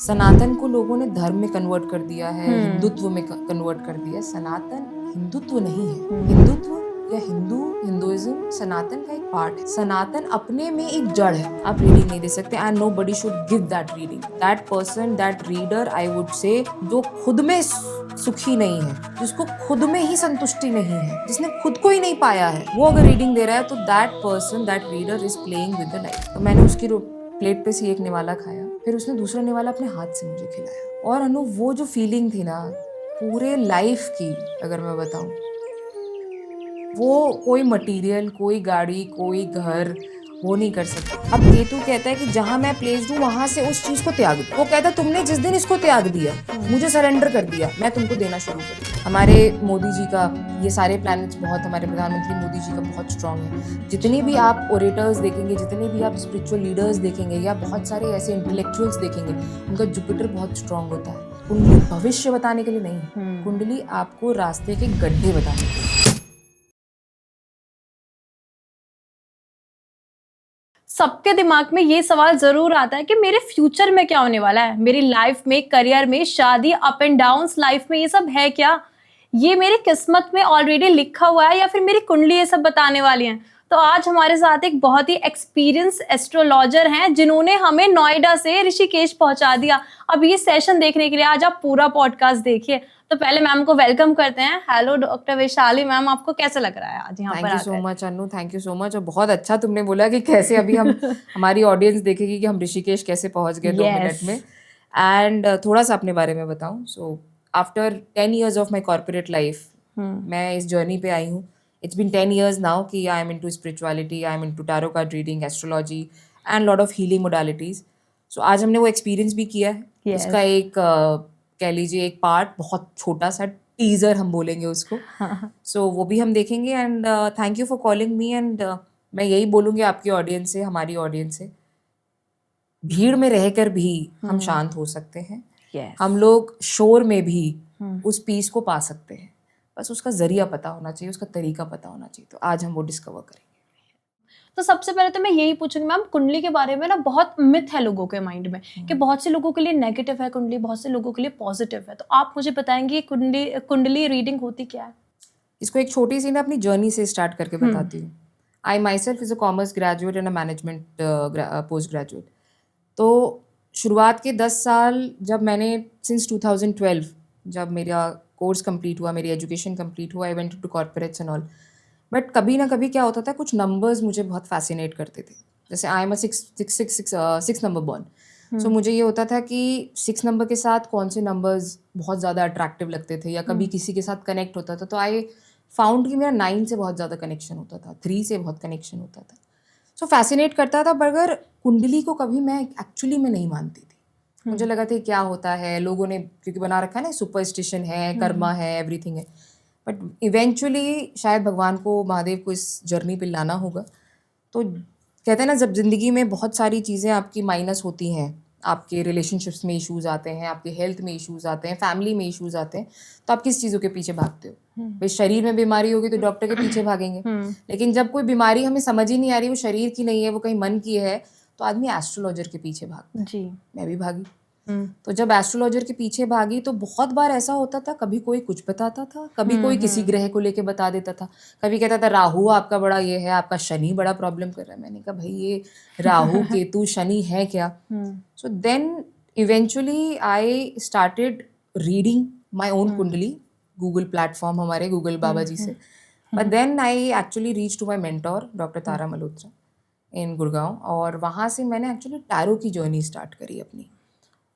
सनातन को लोगों ने धर्म में कन्वर्ट कर दिया है, हिंदुत्व में कन्वर्ट कर दिया है। सनातन हिंदुत्व नहीं है। हिंदुत्व या हिंदुइज्म सनातन का एक पार्ट है। सनातन अपने में एक जड़ है। आप रीडिंग नहीं दे सकते and nobody should give that reading. That person, that reader, I would say, जो खुद में सुखी नहीं है, जिसको खुद में ही संतुष्टि नहीं है, जिसने खुद को ही नहीं पाया है, वो अगर रीडिंग दे रहा है तो that person, that reader is playing with the life. तो मैंने उसकी प्लेट पे से एक निवाला खाया, फिर उसने दूसरा निवाला अपने हाथ से मुझे खिलाया। और अनु, वो जो फीलिंग थी ना पूरे लाइफ की, अगर मैं बताऊं, वो कोई मटेरियल, कोई गाड़ी, कोई घर वो नहीं कर सकता। अब केतु कहता है कि जहां मैं प्लेस्ड हूँ वहां से उस चीज को त्याग दो। वो कहता है तुमने जिस दिन इसको त्याग दिया, मुझे सरेंडर कर दिया, मैं तुमको देना शुरू कर दिया। हमारे मोदी जी का, ये सारे प्लैनेट्स बहुत, हमारे प्रधानमंत्री मोदी जी का बहुत स्ट्रांग है। जितनी भी आप ओरेटर्स देखेंगे, जितने भी आप स्पिरिचुअल लीडर्स देखेंगे, या बहुत सारे ऐसे इंटेलेक्चुअल्स देखेंगे, उनका जुपिटर बहुत स्ट्रांग होता है। कुंडली भविष्य बताने के लिए नहीं, कुंडली आपको रास्ते के गड्ढे बताने के लिए। सबके दिमाग में ये सवाल जरूर आता है कि मेरे फ्यूचर में क्या होने वाला है, मेरी लाइफ में, करियर में, शादी, अप एंड डाउन्स लाइफ में, ये सब है क्या? ये मेरी किस्मत में ऑलरेडी लिखा हुआ है या फिर मेरी कुंडली ये सब बताने वाली है? तो आज हमारे साथ एक बहुत ही एक्सपीरियंस एस्ट्रोलॉजर हैं जिन्होंने हमें नोएडा से ऋषिकेश पहुंचा दिया। अब ये सेशन देखने के लिए आज आप पूरा पॉडकास्ट देखिए। तो पहले मैम को वेलकम करते हैं। हेलो डॉक्टर वैशाली मैम, आपको कैसा लग रहा है आज यहाँ पर आकर? Thank you so much Anu, thank you so much. और बहुत अच्छा तुमने बोला कि कैसे अभी हम हमारी ऑडियंस देखेगी कि हम ऋषिकेश कैसे पहुंच गए 2 मिनट में। एंड थोड़ा सा अपने बारे में बताऊं। So after 10 years of my corporate life, मैं इस जर्नी पे आई हूँ। इट्स बीन 10 years नाउ कि I am into spirituality, I am into tarot card reading, astrology and lot of healing modalities. So आज हमने वो एक्सपीरियंस भी किया है। उसका एक कह लीजिए एक पार्ट, बहुत छोटा सा टीजर हम बोलेंगे उसको। सो वो भी हम देखेंगे। And thank you for calling me. And मैं यही बोलूँगी आपकी ऑडियंस से, हमारी ऑडियंस से, भीड़ में रहकर भी हम शांत हो सकते हैं। हम लोग शोर में भी उस पीस को पा सकते हैं। बस उसका जरिया पता होना चाहिए, उसका तरीका पता होना चाहिए। तो आज हम वो डिस्कवर करेंगे। तो सबसे पहले तो मैं यही पूछूंगी मैम, कुंडली के बारे में ना बहुत मिथ है लोगों के माइंड में कि बहुत से लोगों के लिए नेगेटिव है कुंडली, बहुत से लोगों के लिए पॉजिटिव है। तो आप मुझे बताएंगे कुंडली रीडिंग होती क्या है? इसको एक छोटी सी ना अपनी जर्नी से स्टार्ट करके बताती हूँ। I myself is a commerce graduate and a management post graduate. तो शुरुआत के 10 साल जब मैंने, सिंस 2012 जब मेरा कोर्स कंप्लीट हुआ, मेरी एजुकेशन कंप्लीट हुआ, I went to corporates and all. But कभी ना कभी क्या होता था, कुछ नंबर्स मुझे बहुत फैसिनेट करते थे। जैसे I am a 6 number born. So मुझे ये होता था कि 6 नंबर के साथ कौन से नंबर्स बहुत ज़्यादा अट्रैक्टिव लगते थे, या कभी किसी के साथ कनेक्ट होता था। तो आई फाउंड कि मेरा 9 से बहुत ज़्यादा कनेक्शन होता था, 3 से बहुत कनेक्शन होता था। सो फैसिनेट करता था। मगर कुंडली को कभी मैं एक्चुअली में नहीं मानती थी। मुझे लगा था क्या होता है, लोगों ने क्योंकि बना रखा है ना, सुपरस्टिशन है, कर्मा है, एवरीथिंग है। बट इवेंचुअली शायद भगवान को, महादेव को इस जर्नी पे लाना होगा। तो कहते हैं ना, जब ज़िंदगी में बहुत सारी चीज़ें आपकी माइनस होती हैं, आपके रिलेशनशिप्स में इश्यूज आते हैं, आपके हेल्थ में इश्यूज आते हैं, फैमिली में इश्यूज आते हैं, तो आप किस चीज़ों के पीछे भागते हो? भाई शरीर में बीमारी होगी तो डॉक्टर के पीछे भागेंगे। लेकिन जब कोई बीमारी हमें समझ ही नहीं आ रही, वो शरीर की नहीं है, वो कहीं मन की है, तो आदमी एस्ट्रोलॉजर के पीछे भागता है। जी। मैं भी भागी। तो जब एस्ट्रोलॉजर के पीछे भागी तो बहुत बार ऐसा होता था, कभी कोई कुछ बताता था, कभी कोई किसी ग्रह को लेके बता देता था। कभी कहता था राहु आपका बड़ा ये है, आपका शनि बड़ा प्रॉब्लम कर रहा है। मैंने कहा भाई ये राहु केतु शनि है क्या? So then eventually I started reading my own kundli, Google platform, हमारे गूगल बाबा जी से। But then I actually reach to my mentor doctor Tara Malhotra in Gurgaon. और वहाँ से मैंने एक्चुअली टैरो की जर्नी स्टार्ट करी अपनी।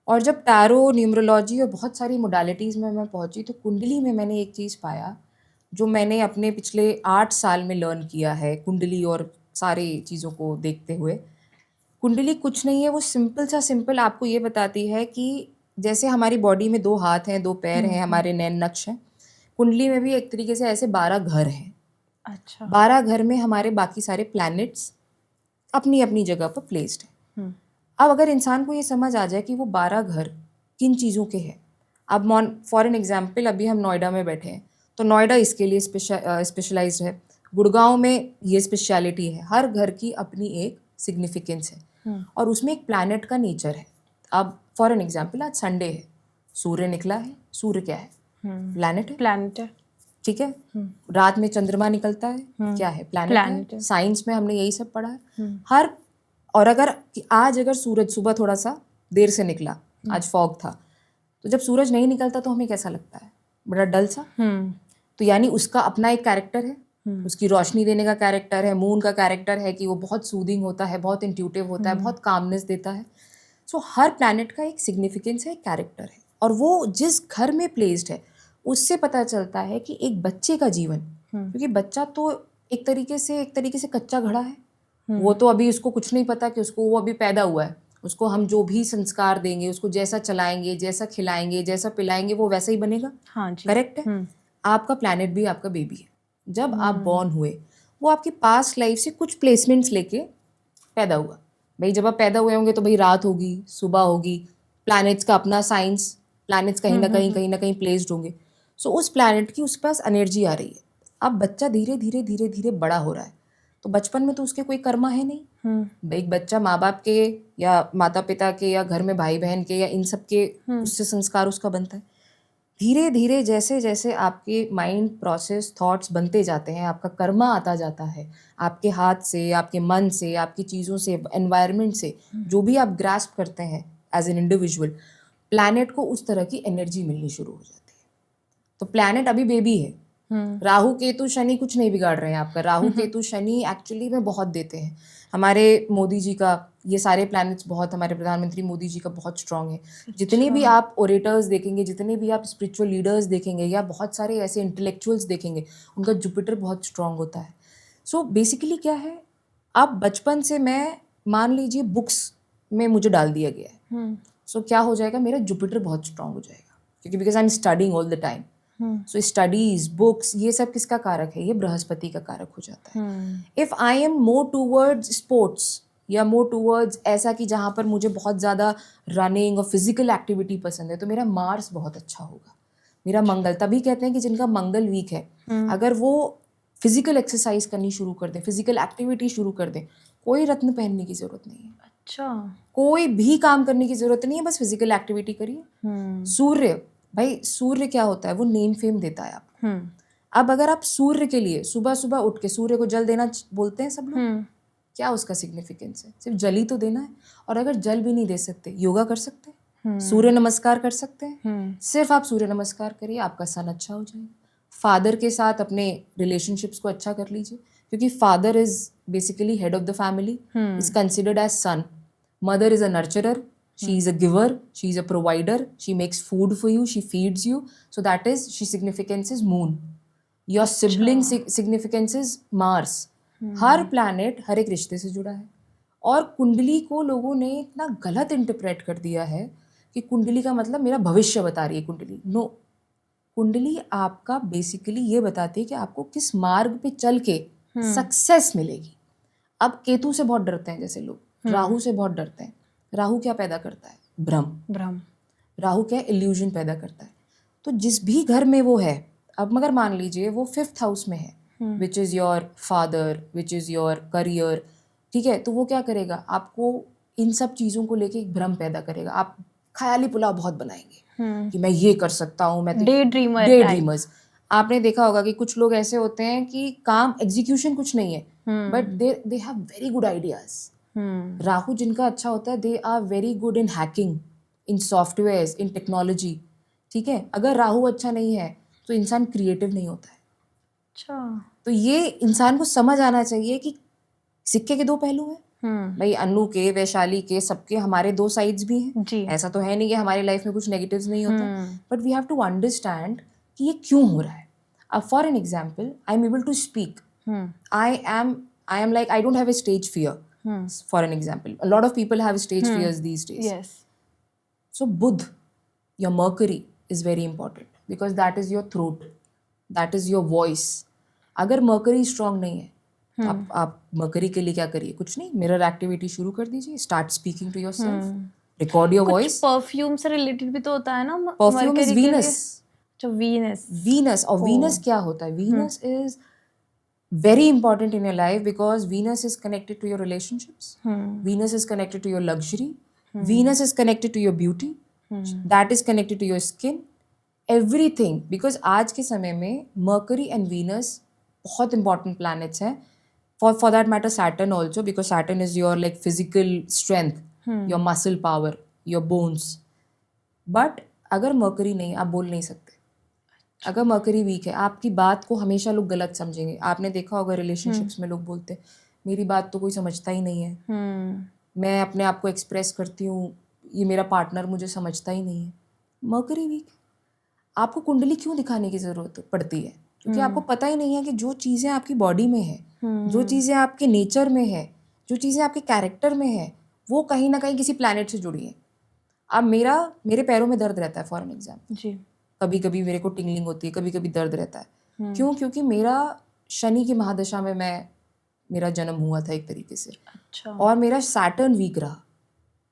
और जब टैरो, न्यूमरोलॉजी और बहुत सारी मोडालिटीज़ में मैं पहुंची, तो कुंडली में मैंने एक चीज़ पाया जो मैंने अपने पिछले 8 साल में लर्न किया है, कुंडली और सारी चीज़ों को देखते हुए। कुंडली कुछ नहीं है, वो सिंपल आपको ये बताती है कि जैसे हमारी बॉडी में 2 हाथ हैं, 2 पैर हैं, हमारे नैन नक्श हैं, कुंडली में भी एक तरीके से ऐसे 12 घर हैं। अच्छा। 12 घर में हमारे बाकी सारे प्लैनेट्स अपनी अपनी जगह पर प्लेस्ड हैं। अब अगर इंसान को ये समझ आ जाए कि वो 12 घर किन चीज़ों के हैं। अब फॉर एन एग्जाम्पल, अभी हम नोएडा में बैठे हैं, तो नोएडा इसके लिए स्पेशलाइज्ड है। गुड़गांव में ये स्पेशलिटी है। हर घर की अपनी एक सिग्निफिकेंस है और उसमें एक प्लैनेट का नेचर है। अब फॉर एन एग्जाम्पल आज संडे है, सूर्य निकला है, सूर्य क्या है? प्लैनेट है, प्लैनेट है। ठीक है। रात में चंद्रमा निकलता है, क्या है? प्लैनेट है। साइंस में हमने यही सब पढ़ा है। हर और अगर आज अगर सूरज सुबह थोड़ा सा देर से निकला, आज फॉग था, तो जब सूरज नहीं निकलता तो हमें कैसा लगता है? बड़ा डल सा। तो यानी उसका अपना एक कैरेक्टर है, उसकी रोशनी देने का कैरेक्टर है। मून का कैरेक्टर है कि वो बहुत सूदिंग होता है, बहुत इंट्यूटिव होता है, बहुत कामनेस देता है। सो हर प्लैनेट का एक सिग्निफिकेंस है, एक कैरेक्टर है, और वो जिस घर में प्लेस्ड है उससे पता चलता है कि एक बच्चे का जीवन, क्योंकि बच्चा तो एक तरीके से कच्चा घड़ा है। वो तो अभी उसको कुछ नहीं पता कि उसको, वो अभी पैदा हुआ है, उसको हम जो भी संस्कार देंगे, उसको जैसा चलाएंगे, जैसा खिलाएंगे, जैसा पिलाएंगे, वो वैसा ही बनेगा। हाँ जी। करेक्ट है। आपका प्लैनेट भी आपका बेबी है। जब आप बॉर्न हुए, वो आपकी पास्ट लाइफ से कुछ प्लेसमेंट्स लेके पैदा हुआ। भाई जब आप पैदा हुए होंगे तो भाई रात होगी, सुबह होगी, प्लैनेट्स का अपना साइंस, प्लैनेट्स कहीं ना कहीं प्लेस्ड होंगे। सो उस प्लैनेट की उस पास एनर्जी आ रही है। अब बच्चा धीरे धीरे बड़ा हो रहा है, तो बचपन में तो उसके कोई कर्मा है नहीं। एक बच्चा माँ बाप के या माता पिता के या घर में भाई बहन के या इन सब के उससे संस्कार उसका बनता है। धीरे धीरे जैसे जैसे आपके माइंड प्रोसेस थॉट्स बनते जाते हैं, आपका कर्मा आता जाता है, आपके हाथ से, आपके मन से, आपकी चीज़ों से, एनवायरनमेंट से, जो भी आप ग्रास्प करते हैं एज एन इंडिविजुअल, प्लैनेट को उस तरह की एनर्जी मिलनी शुरू हो जाती है। तो प्लैनेट अभी बेबी है। राहु केतु शनि कुछ नहीं बिगाड़ रहे हैं आपका। राहु केतु शनि एक्चुअली में बहुत देते हैं। हमारे मोदी जी का, ये सारे प्लैनेट्स बहुत, हमारे प्रधानमंत्री मोदी जी का बहुत स्ट्रांग है। जितने भी आप ओरेटर्स देखेंगे, जितने भी आप स्पिरिचुअल लीडर्स देखेंगे, या बहुत सारे ऐसे इंटेलेक्चुअल्स देखेंगे, उनका जुपिटर बहुत स्ट्रांग होता है। सो बेसिकली क्या है, अब बचपन से मैं, मान लीजिए बुक्स में मुझे डाल दिया गया है, सो क्या हो जाएगा, मेरा जुपिटर बहुत स्ट्रांग हो जाएगा, क्योंकि because I am studying all the time. So studies, books, ये सब किसका कारक है? ये बृहस्पति का कारक हो जाता है। If I am more towards sports या मोर टूवर्ड्स ऐसा कि जहाँ पर मुझे बहुत ज़्यादा रनिंग और फिजिकल एक्टिविटी पसंद है, तो मेरा मार्स बहुत अच्छा होगा। मेरा मंगल, तभी कहते हैं कि जिनका मंगल वीक है, अगर वो फिजिकल एक्सरसाइज करनी शुरू कर दें, फिजिकल एक्टिविटी शुरू कर दें, कोई रत्न पहनने की जरूरत नहीं है। अच्छा। कोई भी काम करने की जरूरत नहीं है, बस फिजिकल एक्टिविटी करिए। सूर्य, भाई सूर्य क्या होता है? वो नेम फेम देता है आपको। अब अगर आप सूर्य के लिए सुबह सुबह उठ के सूर्य को जल देना बोलते हैं सब लोग, क्या उसका सिग्निफिकेंस है? सिर्फ जल ही तो देना है। और अगर जल भी नहीं दे सकते, योगा कर सकते हैं, सूर्य नमस्कार कर सकते हैं। सिर्फ आप सूर्य नमस्कार करिए, आपका सन अच्छा हो जाएगा। फादर के साथ अपने रिलेशनशिप्स को अच्छा कर लीजिए, क्योंकि father is basically head of the family, is considered as sun. Mother is a nurturer, she is a giver, she is a provider, she makes food for you, she feeds you. So that is, she significance is moon. Your sibling significance is Mars. हर planet हर एक रिश्ते से जुड़ा है। और कुंडली को लोगों ने इतना गलत इंटरप्रेट कर दिया है कि कुंडली का मतलब मेरा भविष्य बता रही है कुंडली। नो, कुंडली आपका बेसिकली ये बताती है कि आपको किस मार्ग पे चल के सक्सेस मिलेगी। अब केतु से बहुत डरते हैं जैसे लोग, राहु से बहुत डरते हैं। राहु क्या पैदा करता है? भ्रम। राहु क्या? इल्यूजन पैदा करता है। तो जिस भी घर में वो है, अब मगर मान लीजिए वो 5th हाउस में है, which is your father, which is your career, ठीक है, तो वो क्या करेगा? आपको इन सब चीज़ों को लेके एक भ्रम पैदा करेगा। आप ख्याली पुलाव बहुत बनाएंगे कि मैं ये कर सकता हूँ, मैं डे ड्रीमर्स। आपने देखा होगा कि कुछ लोग ऐसे होते हैं कि काम एग्जीक्यूशन कुछ नहीं है, but they have very good ideas. Rahu जिनका अच्छा होता है, they are very good in hacking, in software, in technology, ठीक है। अगर राहु अच्छा नहीं है तो इंसान क्रिएटिव नहीं होता है। अच्छा। तो ये इंसान को समझ आना चाहिए कि सिक्के के दो पहलू हैं। भाई अनु के, वैशाली के, सबके हमारे दो साइड्स भी हैं जी। ऐसा तो है नहीं कि हमारी लाइफ में कुछ नेगेटिव्स नहीं होता, but we have to understand कि ये क्यों हो रहा है। अब for an example, I am able to speak, I am like, I don't have a stage fear. For an example, a lot of people have stage fears these days. Yes. So Budh, your Mercury, is very important because that is your throat, that is your voice. अगर Mercury strong नहीं है, तो आप Mercury के लिए क्या करिए? कुछ नहीं, मिरर एक्टिविटी शुरू कर दीजिए, start speaking to yourself, record your voice. Perfume से रिलेटेड भी तो होता है ना? Perfume is Venus. अच्छा, Venus, और Venus क्या होता है? Venus is very important in your life because Venus is connected to your relationships. Venus is connected to your luxury. Venus is connected to your beauty, that is connected to your skin, everything. Because आज के समय में Mercury and Venus बहुत important planets हैं. For that matter Saturn also, because Saturn is your like physical strength, your muscle power, your bones. But अगर Mercury नहीं, आप बोल नहीं सकते. अगर Mercury weak है, आपकी बात को हमेशा लोग गलत समझेंगे. आपने देखा होगा relationships में लोग बोलते हैं मेरी बात तो कोई समझता ही नहीं है, मैं अपने आप को एक्सप्रेस करती हूँ, ये मेरा पार्टनर मुझे समझता ही नहीं है. Mercury weak. आपको कुंडली क्यों दिखाने की जरूरत पड़ती है? क्योंकि आपको पता ही नहीं है कि जो चीज़ें आपकी बॉडी में है, जो चीज़ें आपके नेचर में है, जो चीज़ें आपके कैरेक्टर में है, वो कहीं ना कहीं किसी प्लैनेट से जुड़ी है. अब मेरे पैरों में दर्द रहता है फॉर एन एग्जाम्पल. जी. कभी कभी मेरे को टिंगलिंग होती है, कभी कभी दर्द रहता है. क्यों? क्योंकि मेरा शनि की महादशा में मेरा जन्म हुआ था एक तरीके से. अच्छा. और मेरा सैटर्न वीक रहा,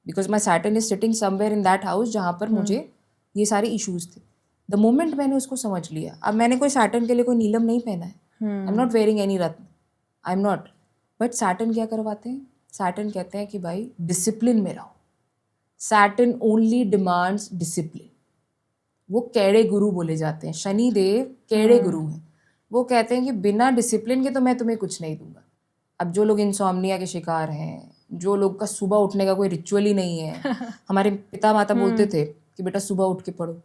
because my Saturn is sitting somewhere in that house जहाँ पर मुझे ये सारे इश्यूज थे. द मोमेंट मैंने उसको समझ लिया, अब मैंने कोई सैटर्न के लिए कोई नीलम नहीं पहना है, I am not wearing any Ratna, I am not. But Saturn क्या करवाते हैं? सैटर्न कहते हैं कि भाई डिसिप्लिन में रहो. Saturn only demands discipline. वो कैड़े गुरु बोले जाते हैं. शनिदेव कैड़े गुरु हैं. वो कहते हैं कि बिना डिसिप्लिन के तो मैं तुम्हें कुछ नहीं दूंगा. अब जो लोग इंसोम्निया के शिकार हैं, जो लोग का सुबह उठने का कोई रिचुअल ही नहीं है, हमारे पिता माता बोलते थे कि बेटा सुबह उठ के पढ़ो.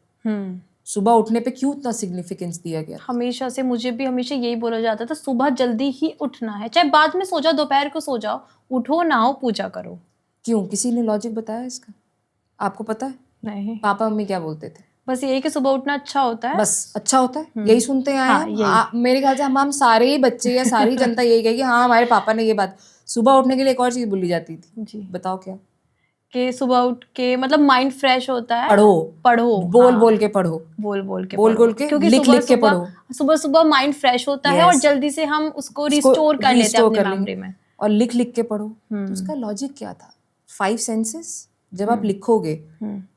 सुबह उठने पे क्यों इतना सिग्निफिकेंस दिया गया? हमेशा से मुझे भी हमेशा यही बोला जाता था सुबह जल्दी ही उठना है, चाहे बाद में सो जाओ, दोपहर को सो जाओ, उठो नहाओ पूजा करो. क्यों? किसी ने लॉजिक बताया इसका? आपको पता है? नहीं. पापा मम्मी क्या बोलते थे? बस यही कि सुबह उठना अच्छा होता है. बस अच्छा होता है, यही सुनते आए हैं. मेरे ख्याल से हम सारे ही बच्चे या सारी जनता यही कहेगी हाँ हमारे पापा ने ये बात. सुबह उठने के लिए एक और चीज बोली जाती थी. जी. बताओ क्या? कि सुबह उठ के मतलब माइंड फ्रेश होता है. पढ़ो बोल के पढ़ो, बोल के क्योंकि लिख के पढ़ो. सुबह माइंड फ्रेश होता है और जल्दी से हम उसको रिस्टोर कर लेते हैं अपने मेमोरी में. और लिख के पढ़ो. तो उसका लॉजिक क्या था? 5 सेंसेस. जब आप लिखोगे,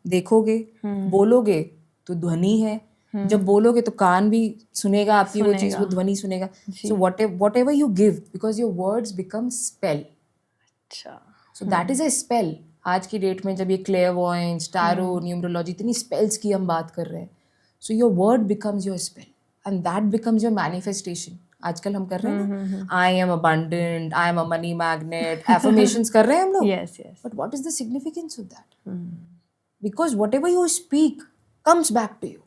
देखोगे, बोलोगे तो ध्वनि है. जब बोलोगे तो कान भी सुनेगा आपकी वो चीज, वो ध्वनि सुनेगा. सो whatever you give, because your words become spell. अच्छा. So that is a spell. आज की डेट में जब ये क्लेयरवॉयंस, टैरो, न्यूमरोलॉजी, इतनी स्पेल्स की हम बात कर रहे हैं, so your word becomes your spell and that becomes your manifestation. आजकल हम कर रहे हैं ना, I am abundant, I am a money magnet, affirmations कर रहे हैं हम लोग. But what is the significance of that? Because whatever you speak comes back to you.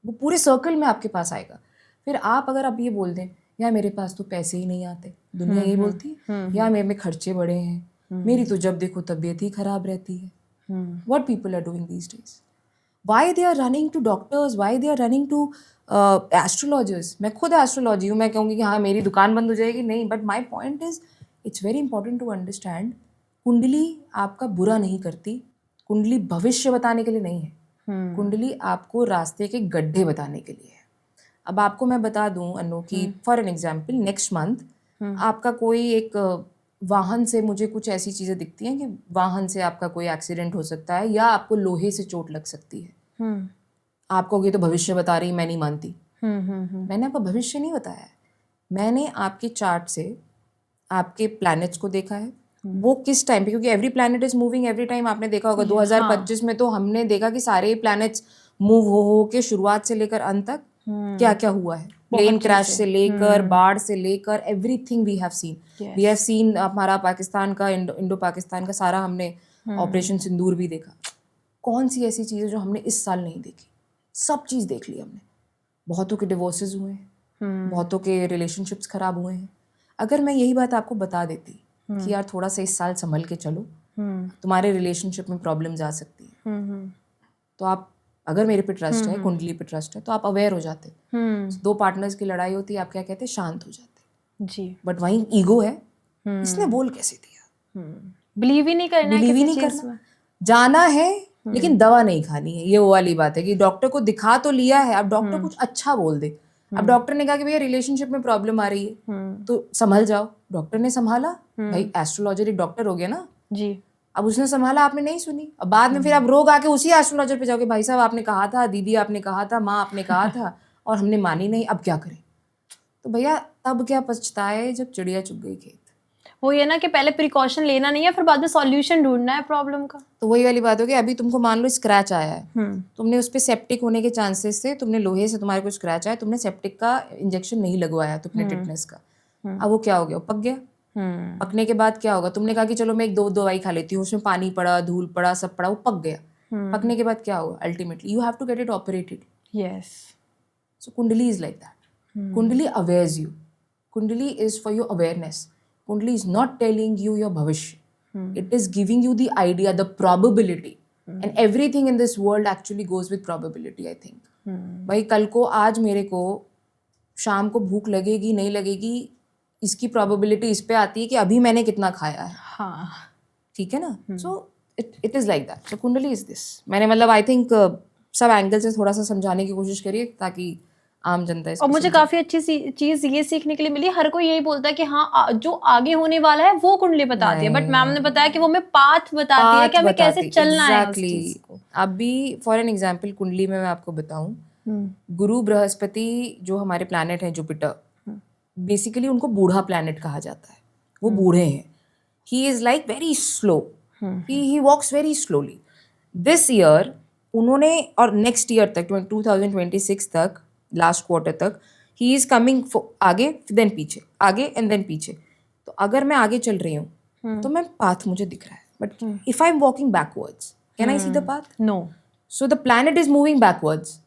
वो पूरे सर्कल में आपके पास आएगा. फिर अगर आप ये बोल दें यार मेरे पास तो पैसे ही नहीं आते, दुनिया यही बोलती है, यार मेरे में खर्चे बड़े हैं, मेरी तो जब देखो तबीयत ही खराब रहती है. What people are doing these days? Why they are running to doctors? Why they are running to astrologers? मैं खुद एस्ट्रोलॉजी हूँ. मैं कहूँगी कि हाँ मेरी दुकान बंद हो जाएगी, नहीं. But my point is it's very important to understand, kundali आपका बुरा नहीं करती. कुंडली भविष्य बताने के लिए नहीं है. कुंडली आपको रास्ते के गड्ढे बताने के लिए है. अब आपको मैं बता दूं अनु कि for an example next month आपका कोई एक वाहन से, मुझे कुछ ऐसी चीज़ें दिखती हैं कि वाहन से आपका कोई एक्सीडेंट हो सकता है या आपको लोहे से चोट लग सकती है. आप कहोगे तो भविष्य बता रही, मैं नहीं मानती. मैंने आपका भविष्य नहीं बताया है. मैंने आपके चार्ट से आपके प्लैनेट्स को देखा है, वो किस टाइम पे, क्योंकि every planet is moving every time. आपने देखा होगा 2025 में तो हमने देखा कि सारे प्लैनेट्स मूव हो के शुरुआत से लेकर अंत तक क्या क्या हुआ है. प्लेन क्रैश से लेकर, बाढ़ से लेकर, everything we have seen. We have seen हमारा पाकिस्तान का, इंडो पाकिस्तान का सारा हमने ऑपरेशन सिंदूर भी देखा. कौन सी ऐसी चीज़ है जो हमने इस साल नहीं देखी? सब चीज़ देख ली हमने. बहुतों के डिवोर्सेज हुए हैं, बहुतों के रिलेशनशिप्स खराब हुए हैं. अगर मैं यही बात आपको बता देती कि यार थोड़ा सा इस साल संभल के चलो, तुम्हारे रिलेशनशिप में प्रॉब्लम्स आ सकती है, तो आप, अगर मेरे पे ट्रस्ट है, कुंडली पे ट्रस्ट है, तो आप अवेयर हो जाते. 2 पार्टनर्स की लड़ाई होती है, आप क्या कहते हैं, शांत हो जाते जी. बट वहीं ईगो है, इसने बोल कैसे दिया, बिलीव ही नहीं करना, बिलीव ही नहीं करना. जाना है लेकिन दवा नहीं खानी है. ये वो वाली बात है कि डॉक्टर को दिखा तो लिया है, अब डॉक्टर कुछ अच्छा बोल दे. अब डॉक्टर ने कहा कि भैया रिलेशनशिप में प्रॉब्लम आ रही है तो संभल जाओ. डॉक्टर ने संभाला, भाई एस्ट्रोलॉजर एक डॉक्टर हो गया ना जी. अब उसने संभाला, आपने नहीं सुनी. अब बाद में फिर आप रोग आके उसी एस्ट्रोलॉजर पे जाओगे, भाई साहब आपने कहा था, दीदी आपने कहा था, माँ आपने कहा था और हमने मानी नहीं, अब क्या करें. तो भैया तब क्या पछताए जब चिड़िया चुग गई खेत. वो ये ना कि पहले प्रिकॉशन लेना नहीं है, फिर बाद में सॉल्यूशन ढूंढना है प्रॉब्लम का। तो वही वाली बात हो गई, अभी तुमको मान लो स्क्रैच आया है, तुमने उस पर सेप्टिक होने के चांसेस थे, तुमने लोहे से तुम्हारे को स्क्रैच आया, तुमने सेप्टिक का इंजेक्शन नहीं लगवाया तुमने टिटनेस का, अब वो क्या हो गया, वो पक गया। पकने के बाद क्या होगा, तुमने कहा कि चलो मैं एक दो दवाई खा लेती हूँ, उसमें पानी पड़ा, धूल पड़ा, सब पड़ा, वो पक गया। पकने के बाद क्या होगा, ultimately you have to get it operated. Yes. So Kundali is like that. Kundali awares you. Kundali is for your awareness. Kundali is not telling you your bhavishya. It is giving you the idea, the probability. And everything in this world actually goes with probability, I think. भाई कल को आज मेरे को शाम को भूख लगेगी नहीं लगेगी, इसकी probability इस पे आती है कि अभी मैंने कितना खाया है। हाँ। ठीक है ना? So it is like that. So Kundali is this. मैंने मतलब I think सब एंगल से थोड़ा सा समझाने की कोशिश करिए ताकि आम जनता इसको और मुझे काफी अच्छी चीज ये सीखने के लिए मिली, हर कोई यही बोलता है कि हाँ जो आगे होने वाला है वो कुंडली बताती है, बट मैम ने बताया कि वो हमें पाथ बताती है कि हमें कैसे चलना है उस चीज को। अभी फॉर एन एग्जांपल कुंडली में मैं आपको बताऊं, गुरु बृहस्पति जो हमारे प्लैनेट हैं, जुपिटर, बेसिकली उनको बूढ़ा प्लैनेट कहा जाता है, वो बूढ़े हैं। He is like very slow, he walks very slowly. This year उन्होंने, और नेक्स्ट ईयर तक 2026 तक, लास्ट क्वार्टर तक, ही इज कमिंग आगे देन पीछे, आगे एंड देन पीछे। तो अगर मैं आगे चल रही हूँ तो मैं पाथ मुझे दिख रहा है, but if I am walking backwards can I see the path? No. So the planet is moving backwards.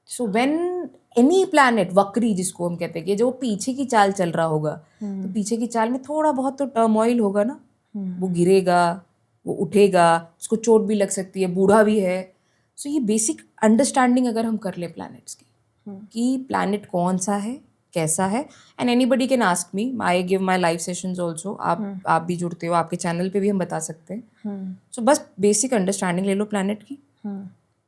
So when any planet, वक्री जिसको हम कहते हैं, कि जो पीछे की चाल चल रहा होगा, तो पीछे की चाल में थोड़ा बहुत तो टर्मोइल होगा ना, वो गिरेगा, वो उठेगा, उसको चोट भी लग सकती है, बूढ़ा भी है। सो ये बेसिक अंडरस्टैंडिंग अगर हम कर ले प्लैनेट्स की, कि प्लैनेट कौन सा है, कैसा है, and anybody can ask me, I give my live sessions also, आप भी जुड़ते हो, आपके चैनल पे भी हम बता सकते हैं। सो बस बेसिक अंडरस्टैंडिंग ले लो प्लैनेट की,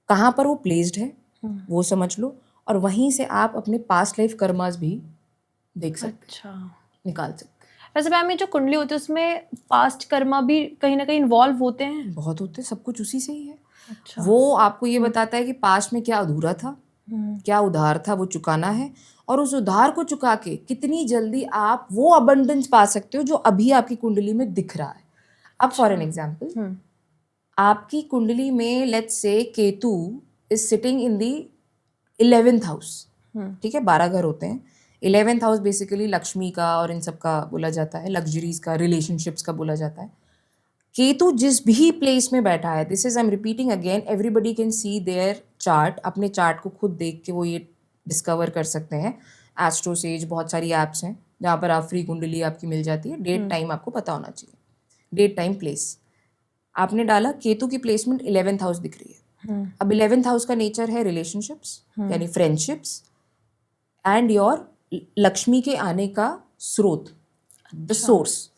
कहाँ पर वो प्लेस्ड है वो समझ लो, और वहीं से आप अपने पास्ट लाइफ कर्मास भी देख सकते हैं, निकाल सकते हैं। वैसे मैम ये जो कुंडली होती है उसमें पास्ट कर्मा भी कहीं ना कहीं इन्वॉल्व होते हैं? बहुत होते हैं, सब कुछ उसी से ही है। अच्छा। वो आपको ये बताता है कि पास्ट में क्या अधूरा था, क्या उधार था, वो चुकाना है, और उस उधार को चुका के कितनी जल्दी आप वो अबंडेंस पा सकते हो जो अभी आपकी कुंडली में दिख रहा है। अब फॉर एन एग्जांपल, आपकी कुंडली में let's say Ketu is sitting in the 11th house, ठीक है, 12 घर होते हैं। 11th हाउस बेसिकली लक्ष्मी का और इन सब का बोला जाता है, लग्जरीज का, रिलेशनशिप्स का बोला जाता है। केतु जिस भी प्लेस में बैठा है, this is I am repeating again, everybody can see their chart, अपने चार्ट को खुद देख के वो ये डिस्कवर कर सकते हैं। एस्ट्रोसेज, बहुत सारी ऐप्स हैं जहाँ पर आप फ्री कुंडली आपकी मिल जाती है। डेट टाइम आपको पता होना चाहिए, डेट टाइम प्लेस। आपने डाला केतु की प्लेसमेंट 11th हाउस दिख रही है। अब 11th हाउस का नेचर है रिलेशनशिप्स, यानी फ्रेंडशिप्स, एंड योर लक्ष्मी के आने का स्रोत, द सोर्स।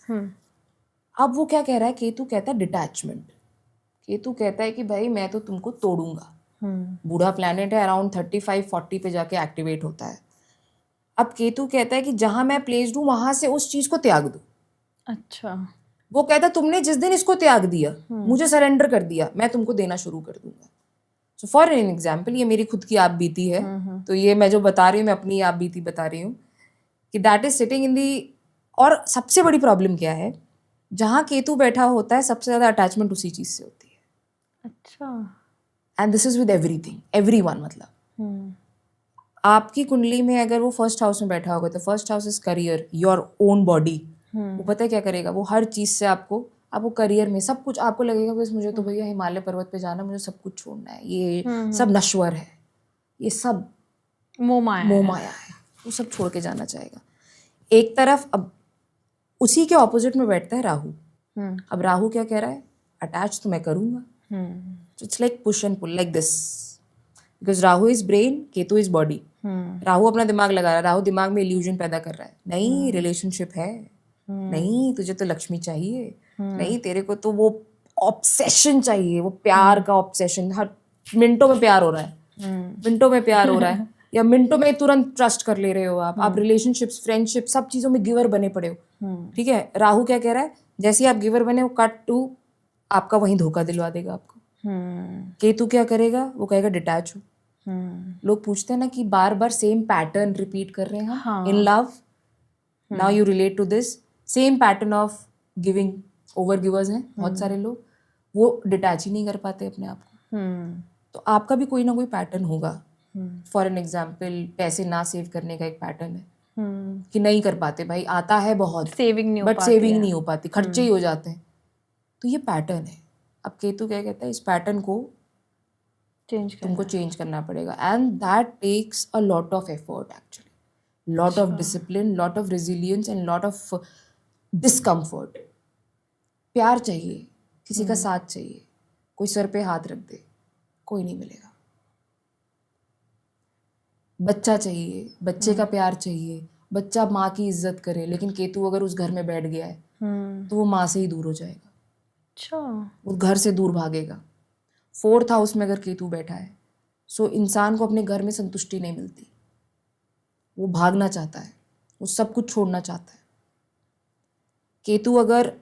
अब वो क्या कह रहा है, केतु कहता है डिटैचमेंट। केतु कहता है कि भाई मैं तो तुमको तोड़ूंगा। बूढ़ा प्लैनेट है, अराउंड 35-40 पे जाके एक्टिवेट होता है। अब केतु कहता है कि जहां मैं प्लेस्ड हूं वहां से उस चीज को त्याग दो। अच्छा। वो कहता है तुमने जिस दिन इसको त्याग दिया, मुझे सरेंडर कर दिया, मैं तुमको देना शुरू कर दूंगा। सो फॉर एन एग्जाम्पल, ये मेरी खुद की आप बीती है, तो ये मैं जो बता रही हूँ, मैं अपनी आप बीती बता रही हूँ कि दैट इज सिटिंग इन दी। और सबसे बड़ी प्रॉब्लम क्या है, जहाँ केतु बैठा होता है सबसे ज्यादा अटैचमेंट उसी चीज से होती है। अच्छा। And this is with everything, everyone. मतलब आपकी कुंडली में अगर वो फर्स्ट हाउस में बैठा होगा, तो first house is career, your own body. वो पता है क्या करेगा, वो हर चीज से आपको करियर में सब कुछ आपको लगेगा बस मुझे तो भैया हिमालय पर्वत पे जाना, मुझे सब कुछ छोड़ना है, ये सब नश्वर है, ये सब मोह माया है, वो सब छोड़ के जाना चाहेगा। एक तरफ अब उसी के ऑपोजिट में बैठता है राहु। अब राहु क्या कह रहा है, अटैच तो मैं करूंगा। It's like push and pull, like this, because Rahu is brain, Ketu is body. Rahu अपना दिमाग लगा रहा है, राहु दिमाग में इल्यूजन पैदा कर रहा है, नहीं रिलेशनशिप है, नहीं तुझे तो लक्ष्मी चाहिए, नहीं तेरे को तो वो ऑब्सेशन चाहिए, वो प्यार का ऑब्सेशन, हर मिनटों में प्यार हो रहा है, मिनटों में प्यार हो रहा है, या मिनटों में तुरंत ट्रस्ट कर ले रहे हो आप रिलेशनशिप्स, फ्रेंडशिप, सब चीजों में गिवर बने पड़े हो। ठीक है, राहु क्या कह रहा है, जैसे ही आप गिवर बने हो, कट टू आपका वहीं धोखा दिलवा देगा आपको। केतु क्या करेगा, वो कहेगा डिटैच हो। लोग पूछते हैं ना कि बार बार सेम पैटर्न रिपीट कर रहे हैं हम in love, now you relate to this same pattern of giving over givers हैं बहुत सारे लोग, वो डिटैच ही नहीं कर पाते अपने आप को। तो आपका भी कोई ना कोई पैटर्न होगा। फॉर एन एग्जाम्पल, पैसे ना सेव करने का एक पैटर्न है कि नहीं कर पाते भाई, आता है बहुत सेविंग नहीं हो बट पाती सेविंग है। नहीं हो पाती, खर्चे ही हो जाते हैं। तो ये पैटर्न है। अब केतु क्या कहता है, इस पैटर्न को चेंज कर तुमको चेंज करना पड़ेगा, and that takes a lot of effort actually, lot of discipline, lot of resilience and lot of discomfort. प्यार चाहिए, किसी का साथ चाहिए, कोई सर पे हाथ रख दे, कोई नहीं मिलेगा। बच्चा चाहिए, बच्चे का प्यार चाहिए, बच्चा माँ की इज्जत करे, लेकिन केतु अगर उस घर में बैठ गया है तो वो माँ से ही दूर हो जाएगा, अच्छा, वो घर से दूर भागेगा। 4th हाउस में अगर केतु बैठा है, सो इंसान को अपने घर में संतुष्टि नहीं मिलती, वो भागना चाहता है, वो सब कुछ छोड़ना चाहता है। केतु अगर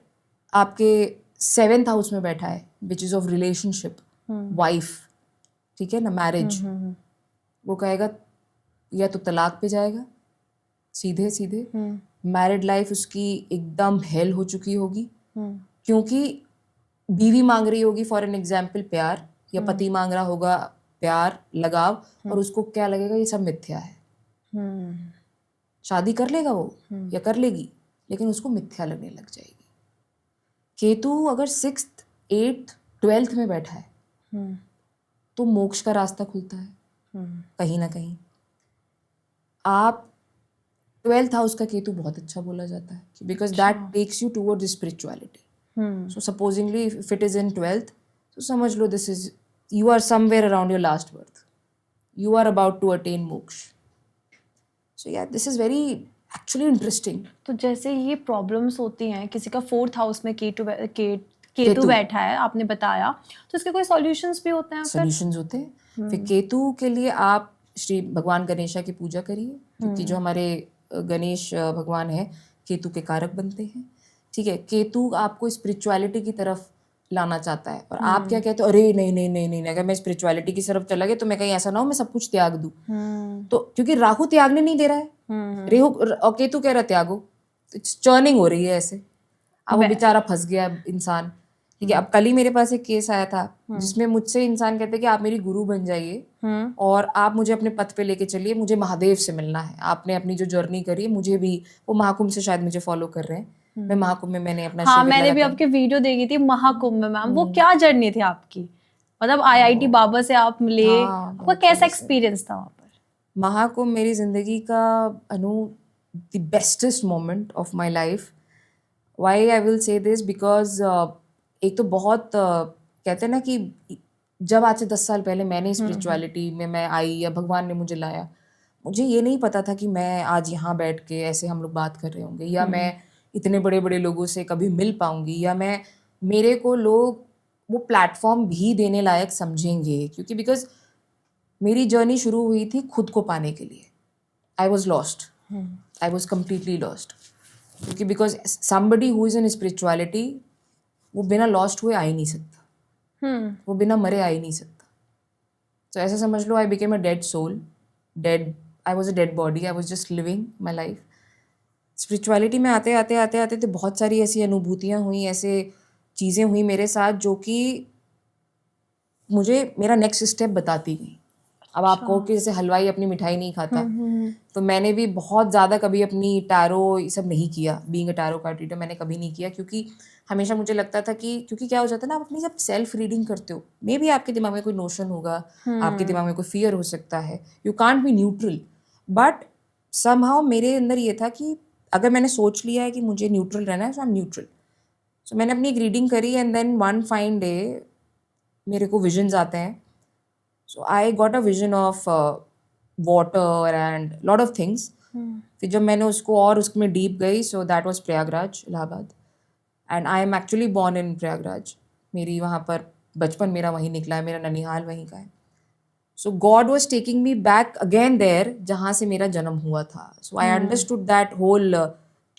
आपके 7th हाउस में बैठा है, which is of relationship, wife, ठीक है ना, मैरिज, वो कहेगा या तो तलाक पे जाएगा सीधे सीधे, मैरिड लाइफ उसकी एकदम हेल हो चुकी होगी, क्योंकि बीवी मांग रही होगी फॉर एन एग्जाम्पल प्यार, या पति मांग रहा होगा प्यार, लगाव, और उसको क्या लगेगा ये सब मिथ्या है। शादी कर लेगा वो या कर लेगी, लेकिन उसको मिथ्या लगने लग जाएगी। केतु अगर 6th 8th 12th में बैठा है तो मोक्ष का रास्ता खुलता है कहीं ना कहीं। आप 12th हाउस का केतु बहुत अच्छा बोला जाता है, because that takes you towards spirituality. So supposingly if it is in 12th, तो समझ लो this is, you are somewhere around your last birth, you are about to attain moksha. So या this is very actually interesting. तो जैसे ये problems होती हैं, किसी का 4th हाउस में केतु बैठा है, आपने बताया, तो इसके कोई सॉल्यूशंस भी होते हैं? सॉल्यूशंस होते हैं। फिर केतु के लिए आप श्री भगवान गणेशा की पूजा करिए, क्योंकि जो हमारे गणेश भगवान है केतु के कारक बनते हैं, ठीक है। केतु आपको स्पिरिचुअलिटी की तरफ लाना चाहता है, और आप क्या कहते हो, अरे नहीं नहीं नहीं नहीं, अगर मैं स्पिरिचुअलिटी की तरफ चला गया तो मैं कहीं ऐसा ना हो मैं सब कुछ त्याग दूं। तो क्योंकि राहु त्यागने नहीं दे रहा है, रेहु और केतु कह रहा है त्यागो, इट्स चर्निंग हो रही है ऐसे। अब वो बेचारा फंस गया इंसान, ठीक है। अब कल ही मेरे पास एक केस आया था जिसमें मुझसे इंसान कहते कि आप मेरी गुरु बन जाइए और आप मुझे अपने पथ पे लेके चलिए, मुझे महादेव से मिलना है। आपने अपनी जो जर्नी करी है, मुझे भी, वो महाकुंभ से शायद मुझे फॉलो कर रहे हैं, मैं महाकुंभ में मैंने अपना हाँ, मैंने भी आपकी वीडियो देखी थी महाकुंभ में। मैम, वो क्या जर्नी थी आपकी? मतलब IIT बाबा से आप मिले, आपका कैसा एक्सपीरियंस था वहाँ पर? महाकुंभ मेरी जिंदगी का the bestest moment of my life. Why I will say this, because एक तो बहुत कहते हैं ना कि जब आज से 10 साल पहले मैंने स्पिरिचुअलिटी में मैं आई या भगवान ने मुझे लाया, मुझे ये नहीं पता था कि मैं आज यहाँ बैठ के ऐसे हम लोग बात कर रहे होंगे, या मैं इतने बड़े बड़े लोगों से कभी मिल पाऊंगी, या मैं, मेरे को लोग वो प्लेटफॉर्म भी देने लायक समझेंगे। क्योंकि बिकॉज मेरी जर्नी शुरू हुई थी खुद को पाने के लिए। I was lost, I was completely lost, क्योंकि because somebody who is in spirituality, वो बिना लॉस्ट हुए आ ही नहीं सकता, वो बिना मरे आ ही नहीं सकता। तो ऐसा समझ लो, I became a dead soul, dead, I was a dead body, I was just living my life. Spirituality में आते आते आते आते तो बहुत सारी ऐसी अनुभूतियाँ हुई, ऐसे चीज़ें हुई मेरे साथ जो कि मुझे मेरा नेक्स्ट स्टेप बताती गई। अब आप कहो कि जैसे हलवाई अपनी मिठाई नहीं खाता, तो मैंने भी बहुत ज़्यादा कभी अपनी टैरो ये सब नहीं किया, being a tarot card reader मैंने कभी नहीं किया, क्योंकि हमेशा मुझे लगता था कि, क्योंकि क्या हो जाता है ना, आप अपनी जब सेल्फ रीडिंग करते हो, मे बी आपके दिमाग में कोई नोशन होगा, आपके दिमाग में कोई फियर हो सकता है, you can't be neutral, but somehow मेरे अंदर ये था कि अगर मैंने सोच लिया है कि मुझे न्यूट्रल रहना है, सो आई एम न्यूट्रल। सो मैंने अपनी एक रीडिंग करी, and then one fine day मेरे को विजन्स आते हैं। So I got a vision of water and lot of things. फिर जब मैंने उसको और उसमें डीप गई, so that was Prayagraj, Allahabad, and I am actually born in Prayagraj. मेरी वहाँ पर बचपन मेरा वहीं निकला है, मेरा ननिहाल वहीं का है। So God was taking me back again there जहाँ से मेरा जन्म हुआ था। So I understood that whole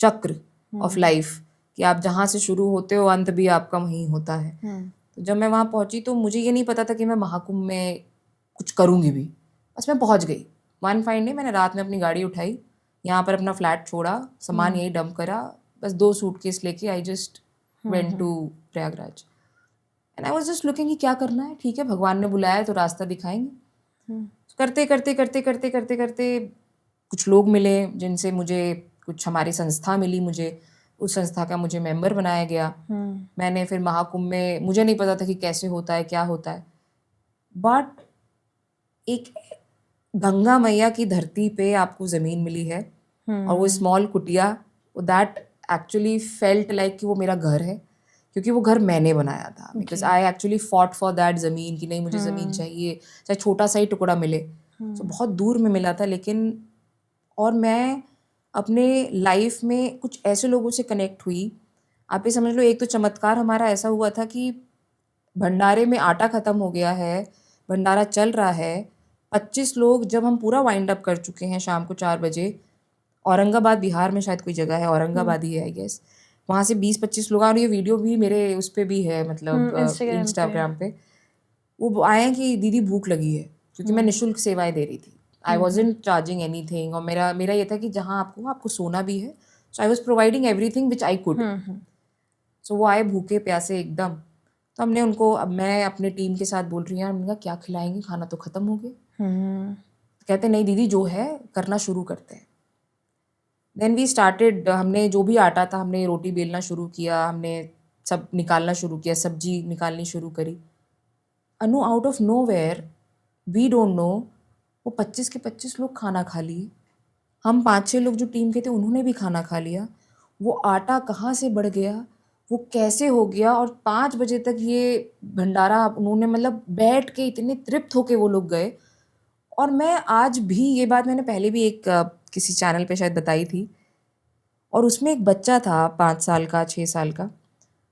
chakra of life, कि आप जहाँ से शुरू होते हो अंत भी आपका वहीं होता है। तो जब मैं वहाँ पहुँची तो मुझे ये नहीं पता था कि मैं महाकुंभ में कुछ करूँगी भी, बस मैं पहुँच गई। वन फाइन डे मैंने रात में अपनी गाड़ी उठाई, यहाँ पर अपना फ्लैट छोड़ा, सामान यही डंप करा, बस 2 सूटकेस लेके I just went to Prayagraj and I was just looking कि क्या करना है, ठीक है भगवान ने बुलाया है तो रास्ता दिखाएंगे। करते करते करते करते करते करते कुछ लोग मिले जिनसे मुझे कुछ, हमारी संस्था मिली मुझे, उस संस्था का मुझे मेंबर बनाया गया। मैंने फिर महाकुंभ में, मुझे नहीं पता था कि कैसे होता है क्या होता है, बट एक गंगा मैया की धरती पे आपको ज़मीन मिली है और वो स्मॉल कुटिया, दैट एक्चुअली फेल्ट लाइक कि वो मेरा घर है, क्योंकि वो घर मैंने बनाया था। Because I actually fought for that ज़मीन कि नहीं मुझे ज़मीन चाहिए, चाहे छोटा सा ही टुकड़ा मिले। तो बहुत दूर में मिला था, लेकिन और मैं अपने लाइफ में कुछ ऐसे लोगों से कनेक्ट हुई। आप ये समझ लो, एक तो चमत्कार हमारा ऐसा हुआ था कि भंडारे में आटा ख़त्म हो गया है, भंडारा चल रहा है, 25 लोग, जब हम पूरा वाइंड अप कर चुके हैं शाम को 4 बजे, औरंगाबाद बिहार में शायद कोई जगह है, औरंगाबाद ही है आई गेस, वहाँ से 20-25 लोग आए और ये वीडियो भी मेरे उस पर भी है, मतलब इंस्टाग्राम पे। वो आए हैं कि दीदी भूख लगी है, क्योंकि मैं निःशुल्क सेवाएं दे रही थी, आई वॉजंट चार्जिंग एनीथिंग, और मेरा ये था कि जहाँ आपको सोना भी है, so I was providing everything which I could. So वो आए भूखे प्यासे एकदम, तो हमने उनको, अब मैं अपने टीम के साथ बोल रही हूँ, हमने कहा क्या खिलाएंगे, खाना तो ख़त्म हो गया। कहते नहीं दीदी जो है करना शुरू करते हैं। देन वी स्टार्टेड, हमने जो भी आटा था हमने रोटी बेलना शुरू किया, हमने सब निकालना शुरू किया, सब्जी निकालनी शुरू करी। And out of nowhere, we don't know, वो 25 के 25 लोग खाना खा लिए। हम 5-6 लोग जो टीम के थे उन्होंने भी खाना खा लिया। वो आटा कहाँ से बढ़ गया, वो कैसे हो गया, और 5 बजे तक ये भंडारा उन्होंने, मतलब बैठ के इतने तृप्त होके वो लोग गए। और मैं आज भी, ये बात मैंने पहले भी एक किसी चैनल पे शायद बताई थी, और उसमें एक बच्चा था 5 साल का 6 साल का,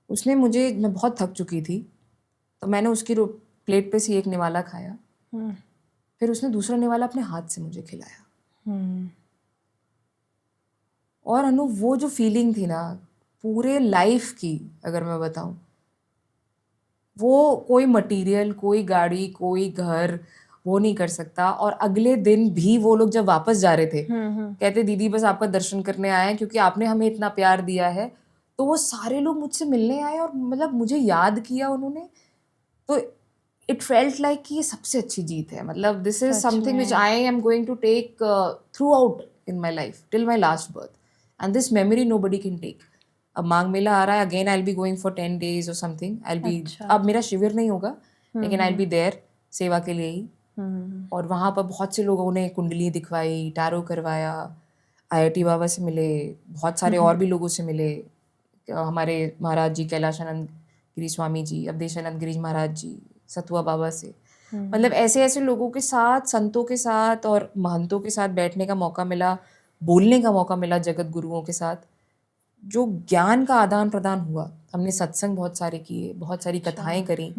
उसने मुझे, मैं बहुत थक चुकी थी तो मैंने उसकी प्लेट पे से एक निवाला खाया, फिर उसने दूसरा निवाला अपने हाथ से मुझे खिलाया। और अनु वो जो फीलिंग थी ना पूरे लाइफ की, अगर मैं बताऊं, वो कोई मटेरियल, कोई गाड़ी, कोई घर वो नहीं कर सकता। और अगले दिन भी वो लोग जब वापस जा रहे थे, कहते दीदी बस आपका दर्शन करने आए हैं क्योंकि आपने हमें इतना प्यार दिया है। तो वो सारे लोग मुझसे मिलने आए और मतलब मुझे याद किया उन्होंने। तो इट फेल्ट लाइक कि ये सबसे अच्छी जीत है, मतलब this is something which I am going to take throughout in my life till my last birth, and this memory nobody can take. अब माघ मेला आ रहा है, again I will be going for 10 days और something, I will be, अब मेरा शिविर नहीं होगा लेकिन आई विल बी देयर सेवा के लिए ही। और वहाँ पर बहुत से लोगों ने कुंडली दिखवाई, टैरो करवाया, IIT बाबा से मिले, बहुत सारे और भी लोगों से मिले, हमारे महाराज जी कैलाशानंद गिरी स्वामी जी, अवधेशानंद गिरी महाराज जी, सतुआ बाबा से, मतलब ऐसे ऐसे लोगों के साथ, संतों के साथ और महंतों के साथ बैठने का मौका मिला, बोलने का मौका मिला जगत गुरुओं के साथ, जो ज्ञान का आदान प्रदान हुआ। हमने सत्संग बहुत सारे किए, बहुत सारी कथाएं करी।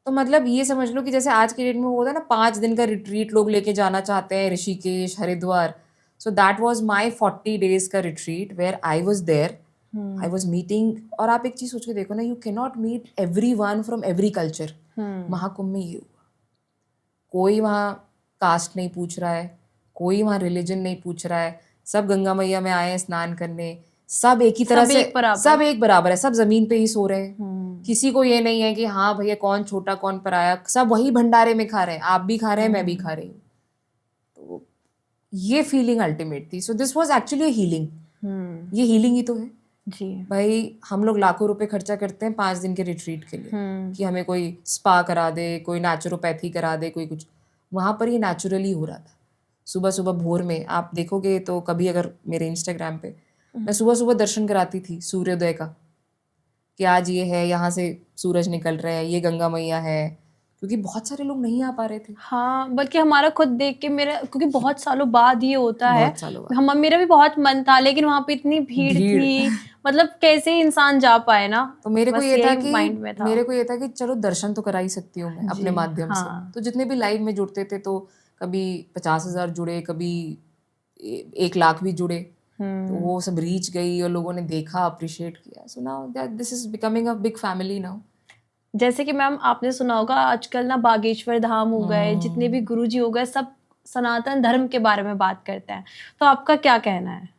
तो मतलब ये समझ लो कि जैसे आज के डेट में वो होता है ना 5 दिन का रिट्रीट लोग लेके जाना चाहते हैं Rishikesh, Haridwar, so that was my 40 days का retreat where I was there, I was meeting. और आप एक चीज सोच के देखो ना, you can not meet everyone from every culture. Mahakumbh में ये हुआ, कोई वहाँ कास्ट नहीं पूछ रहा है, कोई वहाँ रिलीजन नहीं पूछ रहा है, सब गंगा मैया में आए हैं स्नान करने, सब एक ही तरह से, सब एक बराबर है, सब जमीन पे ही सो रहे हैं। किसी को ये नहीं है कि हाँ भैया कौन छोटा कौन पराया, सब वही भंडारे में खा रहे हैं, आप भी खा रहे हैं मैं भी खा रही हूँ। तो ये फीलिंग अल्टीमेट थी। So this was actually healing. ये हीलिंग ही तो है जी भाई। हम लोग लाखों रुपए खर्चा करते हैं 5 दिन के रिट्रीट के लिए कि हमें कोई स्पा करा दे, कोई नेचुरोपैथी करा दे, कोई कुछ। वहाँ पर ये नेचुरली हो रहा था। सुबह सुबह भोर में आप देखोगे तो कभी अगर मेरे इंस्टाग्राम पे, मैं सुबह सुबह दर्शन कराती थी सूर्योदय का, कि आज ये है, यहाँ से सूरज निकल रहा है, ये गंगा मैया है, क्योंकि बहुत सारे लोग नहीं आ पा रहे थे। हाँ, बल्कि हमारा खुद देख के मेरा, क्योंकि बहुत सालों बाद ये होता है, बहुत सालों बाद। हम, मेरा भी बहुत मन था, लेकिन वहां पे इतनी भीड़ थी, मतलब कैसे इंसान जा पाए ना। तो मेरे को बस ये था यही कि माइंड में था। मेरे को ये था कि चलो दर्शन तो करा ही सकती हूँ मैं अपने माध्यम से। तो जितने भी लाइव में जुड़ते थे, तो कभी 50,000 जुड़े, कभी 1 लाख भी जुड़े, तो वो सब रीच गई और लोगों ने देखा, अप्रिशिएट किया। So now this is becoming a big family now. जैसे कि मैम आपने सुना होगा आजकल ना बागेश्वर धाम हो गए, जितने भी गुरुजी हो गए, सब सनातन धर्म के बारे में बात करते हैं, तो आपका क्या कहना है?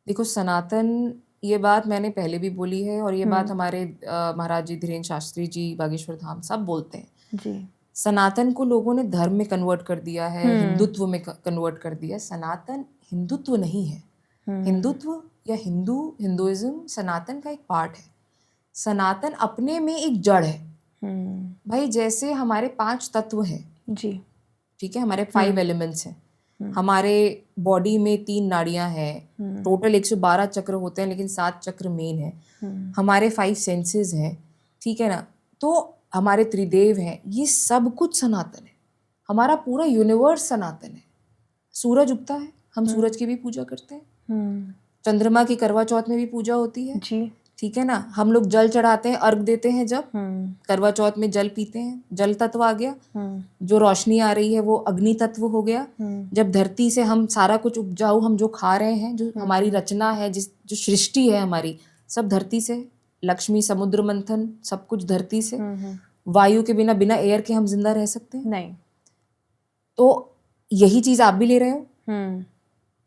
देखो, सनातन ये बात मैंने पहले भी बोली है और ये बात हमारे महाराज जी धीरेन्द्र शास्त्री जी बागेश्वर धाम सब बोलते हैं। जी सनातन को लोगों ने धर्म में कन्वर्ट कर दिया है, हिंदुत्व में कन्वर्ट कर दिया है। सनातन हिंदुत्व नहीं है। हिंदुत्व या हिंदुइज्म सनातन का एक पार्ट है। सनातन अपने में एक जड़ है भाई। जैसे हमारे 5 तत्व हैं, जी ठीक है, हमारे 5 एलिमेंट्स हैं। हमारे बॉडी में 3 नाड़ियां हैं, टोटल 112 चक्र होते हैं, लेकिन 7 चक्र मेन है। हमारे 5 सेंसेस हैं, ठीक है ना। तो हमारे त्रिदेव हैं, ये सब कुछ सनातन है। हमारा पूरा यूनिवर्स सनातन है। सूरज उगता है, हम सूरज की भी पूजा करते हैं। चंद्रमा की करवा चौथ में भी पूजा होती है, जी ठीक है ना। हम लोग जल चढ़ाते हैं, अर्घ देते हैं। जब करवा चौथ में जल पीते हैं, जल तत्व आ गया। जो रोशनी आ रही है वो अग्नि तत्व हो गया। जब धरती से हम सारा कुछ उपजाऊ हम जो खा रहे हैं, जो हमारी रचना है, जो सृष्टि है हमारी, सब धरती से। लक्ष्मी, समुद्र मंथन, सब कुछ धरती से। वायु के बिना, बिना एयर के हम जिंदा रह सकते हैं? नहीं। तो यही चीज आप भी ले रहे हो,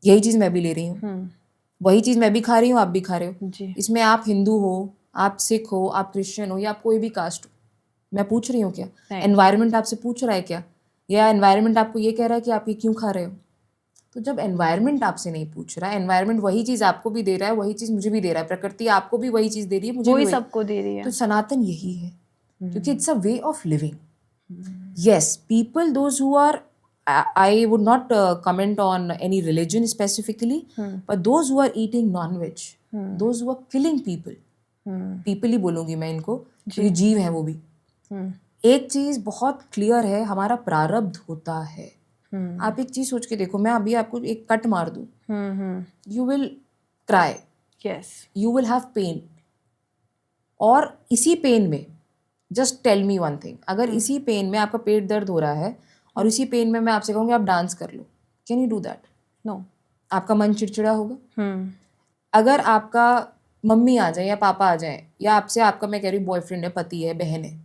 यही चीज मैं भी ले रही हूँ, वही चीज मैं भी खा रही हूँ, आप भी खा रहे हो। जी इसमें आप हिंदू हो, आप सिख हो, आप क्रिश्चियन हो, या आप कोई भी कास्ट हो। मैं पूछ रही हूँ क्या? एनवायरनमेंट आपसे पूछ रहा है क्या? या एनवायरनमेंट आपको ये कह रहा है कि आप ये क्यों खा रहे हो? तो जब एनवायरनमेंट आपसे नहीं पूछ रहा है, एनवायरनमेंट वही चीज आपको भी दे रहा है, वही चीज मुझे भी दे रहा है, प्रकृति आपको भी वही चीज दे रही है, मुझे भी वही सबको दे रही है। तो सनातन यही है, क्योंकि it's a way of living. Yes, people those who are, I would not comment on any religion specifically, but those who are eating non-veg, those who are killing people, people ही बोलूँगी मैं इनको, क्योंकि जीव हैं वो भी। एक चीज़ बहुत क्लियर है, हमारा प्रारब्ध होता है। आप एक चीज़ सोच के देखो, मैं अभी आपको एक कट मार दूँ, you will cry, yes, you will have pain, और इसी पेन में, just tell me one thing, अगर इसी पेन में आपका पेट दर्द हो रहा है और इसी पेन में मैं आपसे कहूँगी आप डांस कर लो, can you do that? No. आपका मन चिड़चिड़ा होगा। अगर आपका मम्मी आ जाए या पापा आ जाए, या आपसे, आपका मैं कह रही हूँ बॉयफ्रेंड है, पति है, बहन है,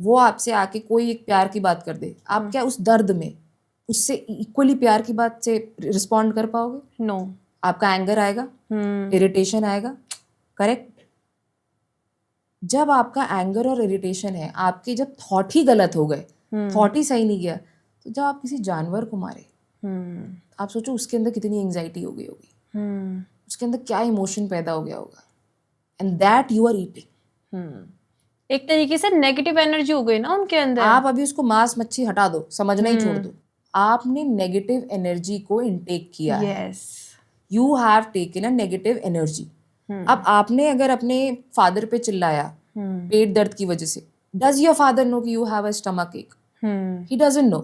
वो आपसे आके कोई एक प्यार की बात कर दे, आप क्या उस दर्द में उससे इक्वली प्यार की बात से रिस्पॉन्ड कर पाओगे? नो। आपका एंगर आएगा, इरिटेशन आएगा, करेक्ट। जब आपका एंगर और इरिटेशन है, आपके जब थॉट ही गलत हो गए, थॉट ही सही नहीं गया, तो जब आप किसी जानवर को मारे, आप सोचो उसके अंदर कितनी एंजाइटी हो गई होगी, उसके अंदर क्या इमोशन पैदा हो गया होगा, and that you are eating. एक तरीके से नेगेटिव एनर्जी हो गई ना उनके अंदर। आप अभी उसको मांस मच्छी हटा दो, समझना ही छोड़ दो, आपने नेगेटिव एनर्जी को इनटेक किया है। You have taken a negative energy. अब आपने अगर अपने फादर पे चिल्लाया पेट दर्द की वजह से, does your father know कि you have a stomach ache? He doesn't know.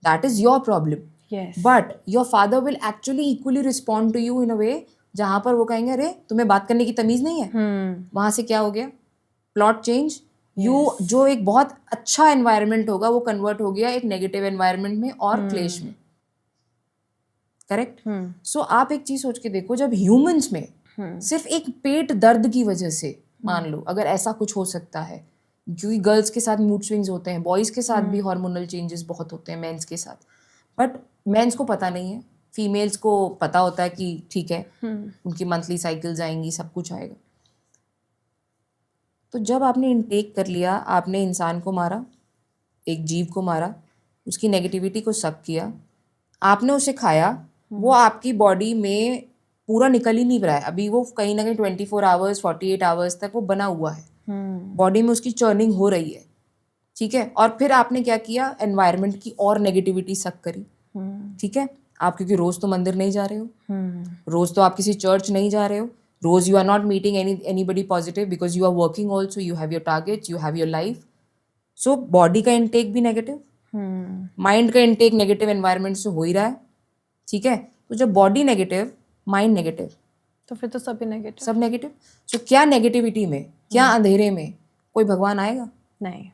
That is your problem. Yes. But your father will actually equally respond to you in a way जहाँ पर वो कहेंगे अरे तुम्हें बात करने की तमीज नहीं है। वहां से क्या हो गया? Plot change. जो एक बहुत अच्छा एनवायरनमेंट होगा वो कन्वर्ट हो गया एक नेगेटिव एनवायरनमेंट में और क्लेश में, करेक्ट। सो आप एक चीज सोच के देखो, जब ह्यूमंस में सिर्फ एक पेट दर्द की वजह से, मान लो अगर ऐसा कुछ हो सकता है, क्योंकि गर्ल्स के साथ मूड स्विंग्स होते हैं, बॉयज़ के साथ भी हार्मोनल चेंजेस बहुत होते हैं, मेंस के साथ, बट मेंस को पता नहीं है, फीमेल्स को पता होता है कि ठीक है उनकी मंथली साइकिल्स आएंगी, सब कुछ आएगा। तो जब आपने इनटेक कर लिया, आपने इंसान को मारा, एक जीव को मारा, उसकी नेगेटिविटी को सक किया, आपने उसे खाया, वो आपकी बॉडी में पूरा निकल ही नहीं रहा है अभी, वो कहीं ना कहीं 24 आवर्स 48 आवर्स तक वो बना हुआ है, बॉडी में उसकी चर्निंग हो रही है, ठीक है। और फिर आपने क्या किया, एनवायरनमेंट की और नेगेटिविटी सक करी, ठीक है। आप क्योंकि रोज तो मंदिर नहीं जा रहे हो, रोज तो आप किसी चर्च नहीं जा रहे हो, रोज you are not meeting anybody positive, because you are working also, you have your targets, you have your life. So body का इनटेक भी नेगेटिव, माइंड का इनटेक नेगेटिव एनवायरनमेंट से हो ही रहा है, ठीक है। तो जब बॉडी नेगेटिव, माइंड नेगेटिव, तो फिर तो सभी नेगेटिव, सब नेगेटिव। सो क्या नेगेटिविटी में, क्या अंधेरे में कोई भगवान आएगा? नहीं।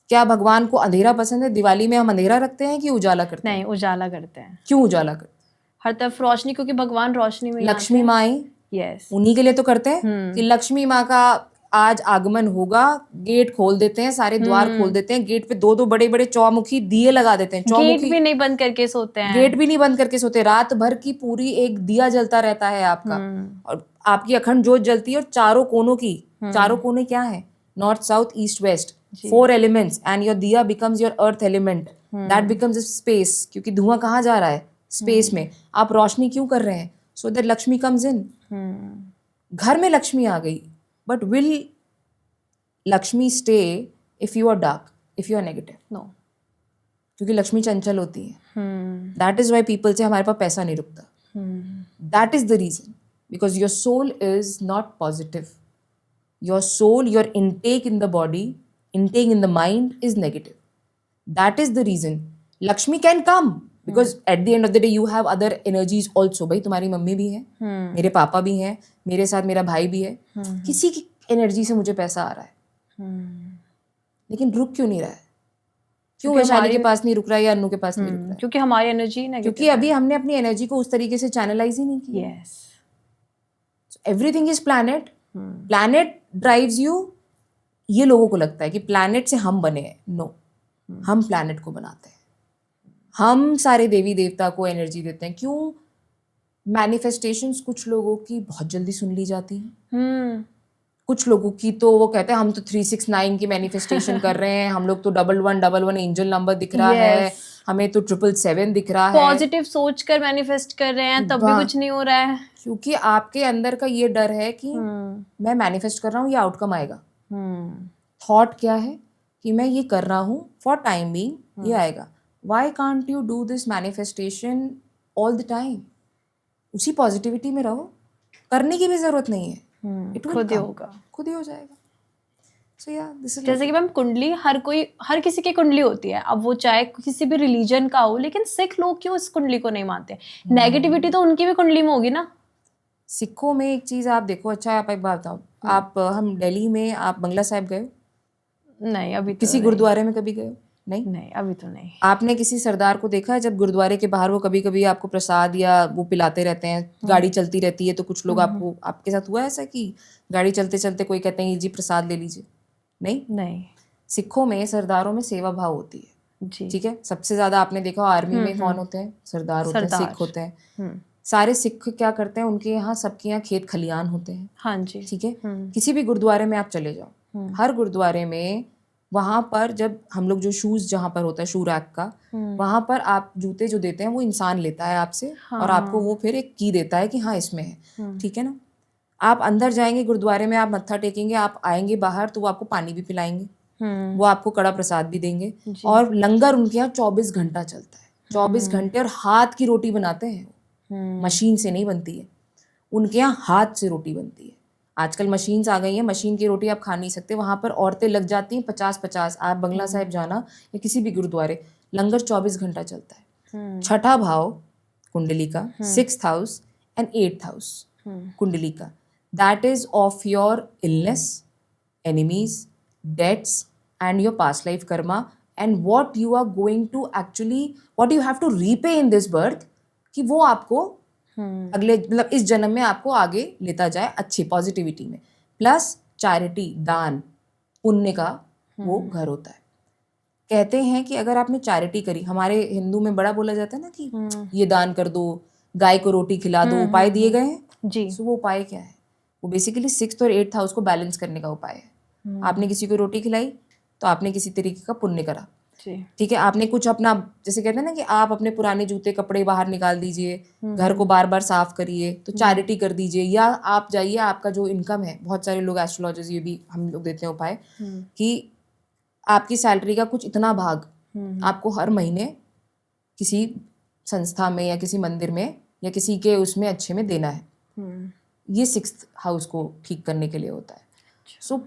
क्या भगवान को अंधेरा पसंद है? दिवाली में हम अंधेरा रखते हैं कि उजाला करते हैं? नहीं, उजाला करते हैं। क्यों उजाला करते हैं? हर तरफ रोशनी, क्योंकि भगवान रोशनी में। लक्ष्मी माँ, यस, उन्हीं के लिए तो करते हैं कि लक्ष्मी माँ का आज आगमन होगा, गेट खोल देते हैं, सारे द्वार खोल देते हैं, गेट पे 2-2 बड़े-बड़े चौमुखी दिए लगा देते हैं। गेट चौमुखी भी नहीं बंद करके सोते हैं। गेट भी नहीं बंद करके सोते, रात भर की पूरी एक दिया जलता रहता है आपका, और आपकी अखंड ज्योत जलती है, और चारों कोने क्या है, north south east west, 4 elements, and your diya becomes your earth element, that becomes space, क्योंकि धुआं कहाँ जा रहा है, स्पेस में। आप रोशनी क्यों कर रहे हैं, so that Lakshmi comes in. घर में लक्ष्मी आ गई, but will Lakshmi stay if you are dark, if you are negative? No. क्योंकि लक्ष्मी चंचल होती है। दैट इज वाई पीपल से हमारे पास पैसा नहीं रुकता। That is the reason, because your soul is not positive, your soul, your intake in the body, intake in the mind is negative. That is the reason Lakshmi can come, because at the end of the day you have other energies also. भाई तुम्हारी mummy भी है, मेरे पापा भी हैं, मेरे साथ मेरा भाई भी है, किसी की एनर्जी से मुझे पैसा आ रहा है, लेकिन रुक क्यों नहीं रहा है? क्यों वैशाली के पास नहीं रुक रहा है या अन्नू के पास नहीं रुक रहा है? क्योंकि हमारी एनर्जी नेगेटिव। क्योंकि अभी हमने अपनी एनर्जी को उस तरीके से चैनलाइज ही नहीं किया। Yes, everything is planet, planet drives you. ये लोगों को लगता है कि प्लैनेट से हम बने हैं, नो, हम प्लैनेट को बनाते हैं। हम सारे देवी देवता को एनर्जी देते हैं। क्यों? मैनिफेस्टेशंस कुछ लोगों की बहुत जल्दी सुन ली जाती हैं, कुछ लोगों की तो वो कहते हैं हम तो 369 की मैनिफेस्टेशन कर रहे हैं, हम लोग तो 1111 एंजल नंबर दिख रहा है, हमें तो 777 दिख रहा है। पॉजिटिव सोच कर मैनिफेस्ट कर रहे हैं, तब भी कुछ नहीं हो रहा है। क्योंकि आपके अंदर का ये डर है कि मैं मैनिफेस्ट कर रहा हूँ, ये आउटकम आएगा। थॉट क्या है कि मैं ये कर रहा हूँ फॉर टाइम बीइंग, ये आएगा। Why can't you do this manifestation all the time? उसी पॉजिटिविटी में रहो, करने की भी जरूरत नहीं है, खुद ही होगा, खुद ही हो जाएगा। So yeah, this is जैसे कि मैम कुंडली, हर किसी की कुंडली होती है, अब वो चाहे किसी भी रिलीजन का हो, लेकिन सिख लोग क्यों इस कुंडली को नहीं मानते? नेगेटिविटी तो उनकी भी कुंडली में होगी ना। सिखों में एक चीज आप देखो, अच्छा आप एक बात बताओ, आप हम दिल्ली में आप बंगला साहिब गए? नहीं, अभी तो किसी गुरुद्वारे में कभी गए? नहीं, अभी तो नहीं। आपने किसी सरदार को देखा है जब गुरुद्वारे के बाहर वो कभी कभी आपको प्रसाद या वो पिलाते रहते हैं, गाड़ी चलती रहती है तो कुछ लोग आपके साथ हुआ ऐसा कि गाड़ी चलते चलते कोई कहते हैं जी प्रसाद ले लीजिए? नहीं। सिखों में सरदारों में सेवा भाव होती है जी, ठीक है। सबसे ज्यादा आपने देखा आर्मी में कौन होते हैं? सरदार होते हैं, सिख होते हैं। सारे सिख क्या करते हैं, उनके यहाँ सबके यहाँ खेत खलियान होते हैं। हाँ जी, ठीक है। किसी भी गुरुद्वारे में आप चले जाओ, हर गुरुद्वारे में वहां पर जब हम लोग जो शूज जहाँ पर होता है शू रैक का, वहां पर आप जूते जो देते हैं वो इंसान लेता है आपसे, और आपको वो फिर एक की देता है कि हाँ इसमें है, ठीक है ना। आप अंदर जाएंगे गुरुद्वारे में, आप मत्था टेकेंगे, आप आएंगे बाहर तो वो आपको पानी भी पिलाएंगे, वो आपको कड़ा प्रसाद भी देंगे, और लंगर उनके यहाँ 24 घंटा चलता है, 24 घंटे। और हाथ की रोटी बनाते हैं, मशीन से नहीं बनती है, उनके यहाँ हाथ से रोटी बनती है। आजकल मशीन्स आ गई हैं, मशीन की रोटी आप खा नहीं सकते। वहां पर औरतें लग जाती हैं 50-50। आप बंगला साहिब जाना या किसी भी गुरुद्वारे, लंगर 24 घंटा चलता है। छठा भाव कुंडली का, 6th house and 8th house कुंडली का, that is of your illness, enemies, debts and your past life karma, and what you are going to actually, what you have to repay in this birth, कि वो आपको अगले मतलब इस जन्म में आपको आगे लेता जाए अच्छी पॉजिटिविटी में। प्लस चैरिटी, दान पुण्य का वो घर होता है। कहते हैं कि अगर आपने चैरिटी करी, हमारे हिंदू में बड़ा बोला जाता है ना कि ये दान कर दो, गाय को रोटी खिला दो, उपाय दिए गए हैं जी। सो वो उपाय क्या है? वो बेसिकली 6th और 8th हाउस को बैलेंस करने का उपाय है। आपने किसी को रोटी खिलाई तो आपने किसी तरीके का पुण्य करा, ठीक है। आपने कुछ अपना, जैसे कहते हैं ना कि आप अपने पुराने जूते कपड़े बाहर निकाल दीजिए, घर को बार बार साफ करिए, तो चैरिटी कर दीजिए। या आप जाइए, आपका जो इनकम है, बहुत सारे लोग एस्ट्रोलॉजर्स ये भी हम लोग देते हैं उपाय कि आपकी सैलरी का कुछ इतना भाग आपको हर महीने किसी संस्था में या किसी मंदिर में या किसी के उसमें अच्छे में देना है। ये 6th हाउस को ठीक करने के लिए होता है। सो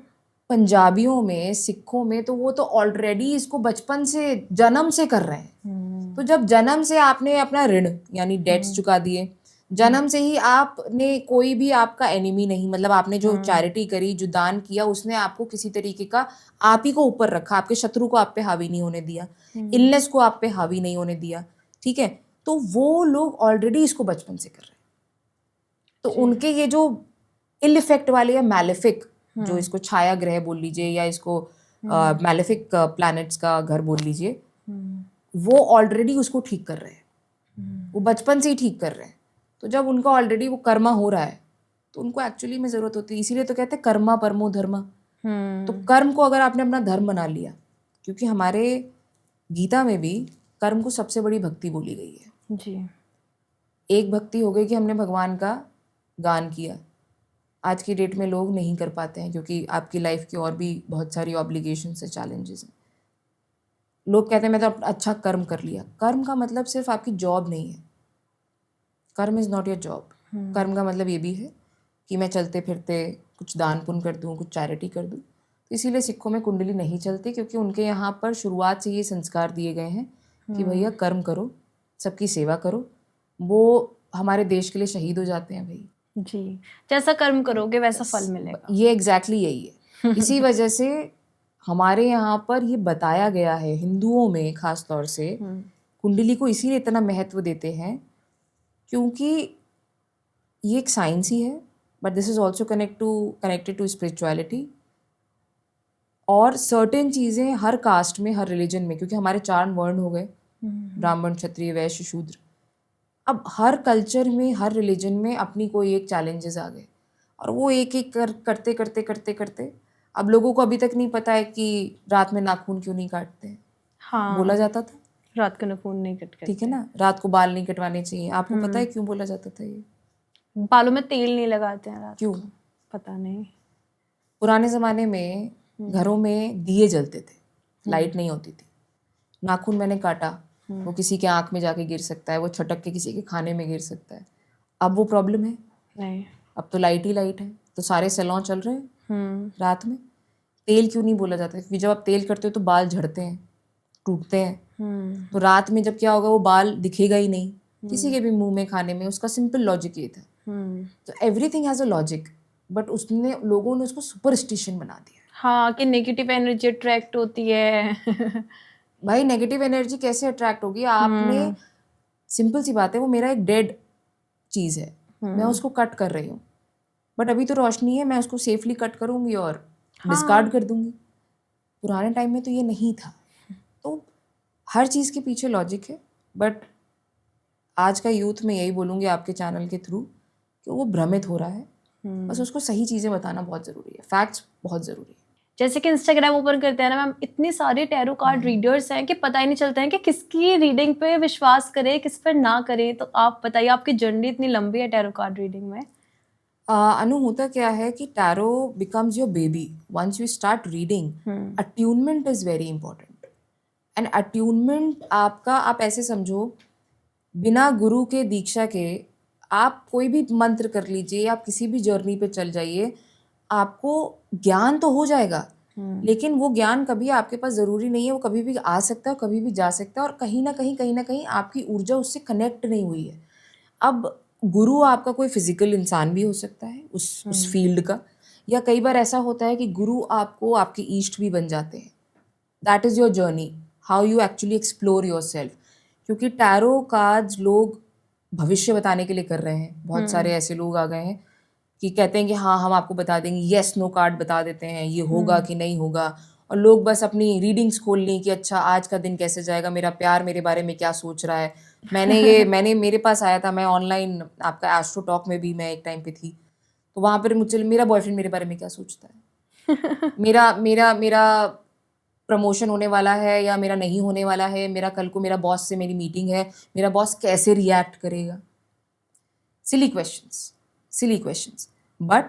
पंजाबियों में, सिखों में तो वो तो ऑलरेडी इसको बचपन से, जन्म से कर रहे हैं। तो जब जन्म से आपने अपना ऋण यानी डेट्स चुका दिए, जन्म से ही आपने, कोई भी आपका एनिमी नहीं, मतलब आपने जो चैरिटी करी, जो दान किया, उसने आपको किसी तरीके का आप ही को ऊपर रखा, आपके शत्रु को आप पे हावी नहीं होने दिया, इलनेस को आप पे हावी नहीं होने दिया, ठीक है। तो वो लोग ऑलरेडी इसको बचपन से कर रहे हैं। तो उनके ये जो इल इफेक्ट वाले या मैलेफिक जो इसको छाया ग्रह बोल लीजिए या इसको मैलेफिक प्लैनेट्स का घर बोल लीजिए, वो ऑलरेडी उसको ठीक कर रहे हैं, वो बचपन से ही ठीक कर रहे हैं। तो जब उनका ऑलरेडी वो कर्मा हो रहा है तो उनको एक्चुअली में ज़रूरत होती है। इसीलिए तो कहते हैं कर्मा परमो धर्मा। तो कर्म को अगर आपने अपना धर्म बना लिया, क्योंकि हमारे गीता में भी कर्म को सबसे बड़ी भक्ति बोली गई है जी। एक भक्ति हो गई कि हमने भगवान का गान किया। आज की डेट में लोग नहीं कर पाते हैं क्योंकि आपकी लाइफ की और भी बहुत सारी ऑब्लिगेशन से चैलेंजेस हैं। लोग कहते हैं मैं तो अच्छा कर्म कर लिया। कर्म का मतलब सिर्फ आपकी जॉब नहीं है। कर्म इज़ नॉट योर जॉब। कर्म का मतलब ये भी है कि मैं चलते फिरते कुछ दान पुण्य कर दूँ, कुछ चैरिटी कर दूँ। तो इसीलिए सिखों में कुंडली नहीं चलती, क्योंकि उनके यहाँ पर शुरुआत से ये संस्कार दिए गए हैं कि भैया कर्म करो, सबकी सेवा करो। वो हमारे देश के लिए शहीद हो जाते हैं भाई। जी, जैसा कर्म करोगे वैसा फल मिलेगा। ये एग्जैक्टली यही है। इसी वजह से हमारे यहाँ पर ये बताया गया है, हिंदुओं में खास तौर से कुंडली को इसीलिए इतना महत्व देते हैं क्योंकि ये एक साइंस ही है, but this is also connected to spirituality. और सर्टेन चीज़ें हर कास्ट में, हर रिलीजन में, क्योंकि हमारे 4 वर्ण हो गए, ब्राह्मण, क्षत्रिय, वैश्य, शूद्र। अब हर कल्चर में, हर रिलीजन में अपनी कोई एक चैलेंजेस आ गए और वो एक एक करते करते करते करते अब लोगों को अभी तक नहीं पता है कि रात में नाखून क्यों नहीं काटते हैं। हाँ, बोला जाता था रात को नाखून नहीं कटते। ठीक है ना, रात को बाल नहीं कटवाने चाहिए। आपको पता है क्यों बोला जाता था ये? बालों में तेल नहीं लगाते हैं रात क्यों? को। पता नहीं। पुराने ज़माने में घरों में दिए जलते थे, लाइट नहीं होती थी। नाखून मैंने काटा, वो किसी के आँख में जाके गिर सकता है, वो छटक के किसी के खाने में गिर सकता है। अब वो प्रॉब्लम है नहीं। अब तो लाइट ही लाइट है, तो सारे सैलून चल रहे हैं रात में। तेल क्यों नहीं बोला जाता? क्योंकि जब आप तेल करते हो तो बाल झड़ते हैं, टूटते हैं। तो रात में जब क्या होगा, वो बाल दिखेगा ही नहीं किसी के भी मुंह में, खाने में। उसका सिंपल लॉजिक ये था। तो everything has a logic, but उसने लोगों ने उसको सुपरस्टिशन बना दिया। हाँ, कि नेगेटिव एनर्जी अट्रैक्ट होती है। भाई नेगेटिव एनर्जी कैसे अट्रैक्ट होगी? आपने, सिंपल सी बात है, वो मेरा एक डेड चीज़ है, मैं उसको कट कर रही हूँ, बट अभी तो रोशनी है, मैं उसको सेफली कट करूँगी और डिस्कार्ड कर दूँगी। पुराने टाइम में तो ये नहीं था। तो हर चीज़ के पीछे लॉजिक है, बट आज का यूथ में यही बोलूँगी आपके चैनल के थ्रू कि वो भ्रमित हो रहा है। बस उसको सही चीज़ें बताना बहुत ज़रूरी है, फैक्ट्स बहुत ज़रूरी है। जैसे कि इंस्टाग्राम ओपन करते हैं ना मैम, इतनी सारे टैरो कार्ड रीडर्स हैं कि पता ही नहीं चलता है कि किसकी रीडिंग पे विश्वास करें, किस पर ना करें। तो आप बताइए, आपकी जर्नी इतनी लंबी है टैरो कार्ड रीडिंग में। अनु, होता क्या है कि tarot becomes your baby once you start reading. Attunement is very important. And attunement आपका, आप ऐसे समझो, बिना गुरु के दीक्षा के आप कोई भी मंत्र कर लीजिए, आप किसी भी जर्नी पे चल जाइए, आपको ज्ञान तो हो जाएगा, लेकिन वो ज्ञान कभी आपके पास ज़रूरी नहीं है। वो कभी भी आ सकता है और कभी भी जा सकता है, और कहीं ना कहीं आपकी ऊर्जा उससे कनेक्ट नहीं हुई है। अब गुरु आपका कोई फिजिकल इंसान भी हो सकता है उस फील्ड का, या कई बार ऐसा होता है कि गुरु आपको आपके ईष्ट भी बन जाते हैं। That is your journey, how you actually explore your self. क्योंकि टैरो कार्ड्स लोग भविष्य बताने के लिए कर रहे हैं। बहुत सारे ऐसे लोग आ गए हैं कि कहते हैं कि हाँ हम आपको बता देंगे, येस नो कार्ड बता देते हैं, ये होगा कि नहीं होगा। और लोग बस अपनी रीडिंग्स खोल लें कि अच्छा आज का दिन कैसे जाएगा, मेरा प्यार मेरे बारे में क्या सोच रहा है। मैंने मेरे पास आया था, मैं ऑनलाइन आपका एस्ट्रो टॉक में भी मैं एक टाइम पे थी, तो वहाँ पर मुझे मेरा बॉयफ्रेंड मेरे बारे में क्या सोचता है, मेरा प्रमोशन होने वाला है या मेरा नहीं होने वाला है, मेरा कल को मेरा बॉस से मेरी मीटिंग है, मेरा बॉस कैसे रिएक्ट करेगा। Silly questions, but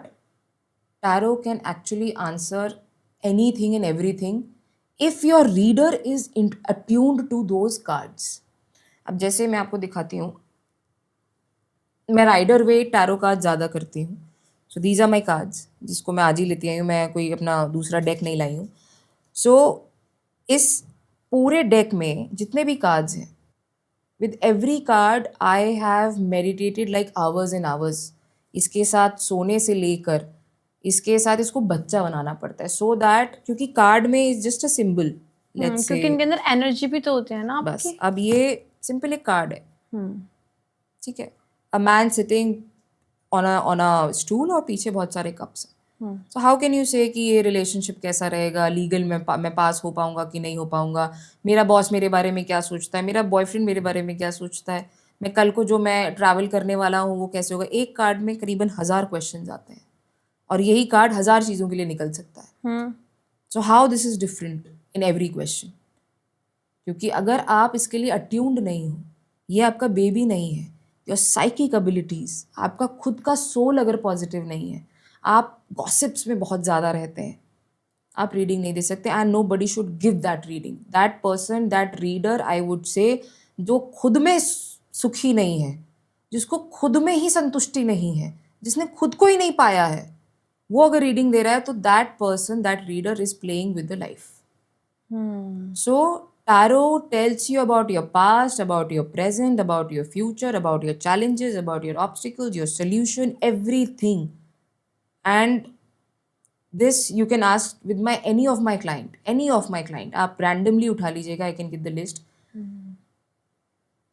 tarot can actually answer anything and everything if your reader is attuned to those cards. अब जैसे मैं आपको दिखाती हूँ, मैं राइडर वे टैरो कार्ड ज़्यादा करती हूँ। So these are my cards, जिसको मैं आज ही लेती आई हूँ, मैं कोई अपना दूसरा डेक नहीं लाई हूँ। सो इस पूरे डेक में जितने भी कार्ड्स हैं, with every card I have meditated like ours and hours. इसके साथ सोने से लेकर इसके साथ इसको बच्चा बनाना पड़ता है, सो दैट, क्योंकि कार्ड में is just a symbol, let's say, क्योंकि इनके अंदर एनर्जी भी तो होते हैं ना बस। आपकी। अब ये सिंपल एक कार्ड है, ठीक है, a man sitting on a stool और पीछे बहुत सारे कप्स हैं। सो हाउ कैन यू से कि ये रिलेशनशिप कैसा रहेगा, लीगल में मैं पास हो पाऊंगा कि नहीं हो पाऊंगा, मेरा बॉस मेरे बारे में क्या सोचता है, मेरा बॉयफ्रेंड मेरे बारे में क्या सोचता है, मैं कल को जो मैं ट्रैवल करने वाला हूँ वो कैसे होगा। एक कार्ड में करीबन 1000 क्वेश्चन आते हैं और यही कार्ड 1000 चीज़ों के लिए निकल सकता है। So how this is different in every question, क्योंकि अगर आप इसके लिए अट्यून्ड नहीं हो, ये आपका बेबी नहीं है, योर साइकिक एबिलिटीज़, आपका खुद का सोल अगर पॉजिटिव नहीं है, आप गॉसिप्स में बहुत ज़्यादा रहते हैं, आप रीडिंग नहीं दे सकते। And nobody should give that reading. That person, that reader, I would say, जो खुद में सुखी नहीं है, जिसको खुद में ही संतुष्टि नहीं है, जिसने खुद को ही नहीं पाया है, वो अगर रीडिंग दे रहा है तो that person, that reader is playing with the life. So, tarot tells you about your past, about your present, about your future, about your challenges, about your obstacles, your solution, everything. And this you can ask with any of my client. आप randomly उठा लीजिएगा, I can get the list.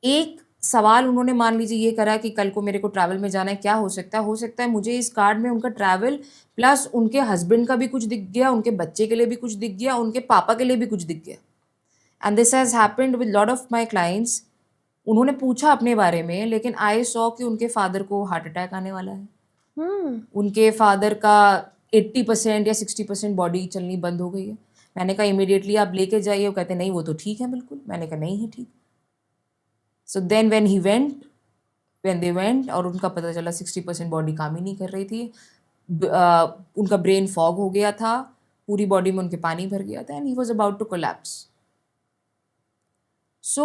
एक सवाल उन्होंने मान लीजिए ये करा कि कल को मेरे को ट्रैवल में जाना है, क्या हो सकता है? हो सकता है मुझे इस कार्ड में उनका ट्रैवल प्लस उनके हस्बैंड का भी कुछ दिख गया, उनके बच्चे के लिए भी कुछ दिख गया, उनके पापा के लिए भी कुछ दिख गया। And this has happened with lot of my clients. उन्होंने पूछा अपने बारे में, लेकिन आई सॉ कि उनके फादर को हार्ट अटैक आने वाला है, उनके फादर का 80% या 60% बॉडी चलनी बंद हो गई है। मैंने कहा इमीडिएटली आप लेके जाइए। वो कहते नहीं वो तो ठीक है बिल्कुल। मैंने कहा नहीं है ठीक। So then when they went और उनका पता चला 60% बॉडी काम ही नहीं कर रही थी, उनका ब्रेन फॉग हो गया था, पूरी बॉडी में उनके पानी भर गया था and he was about to collapse. So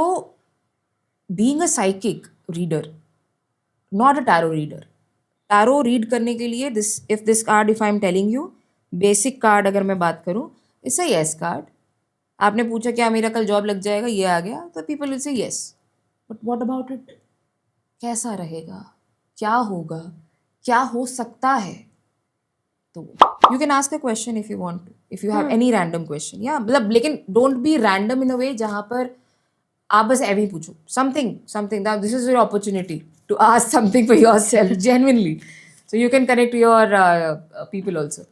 being a psychic reader, not a tarot reader, tarot read करने के लिए this card, if I am telling you, basic card अगर मैं बात करूँ, इट्स अ यस कार्ड। आपने पूछा क्या मेरा कल जॉब लग जाएगा, ये आ गया, तो people will say yes, but what about it, कैसा रहेगा, क्या होगा, क्या हो सकता है? तो you can ask a question if you want to, if you have any random question, या मतलब, लेकिन don't be random in a way जहाँ पर आप बस ऐसे ही पूछो something that this is your opportunity to ask something for yourself genuinely, so you can connect your people also.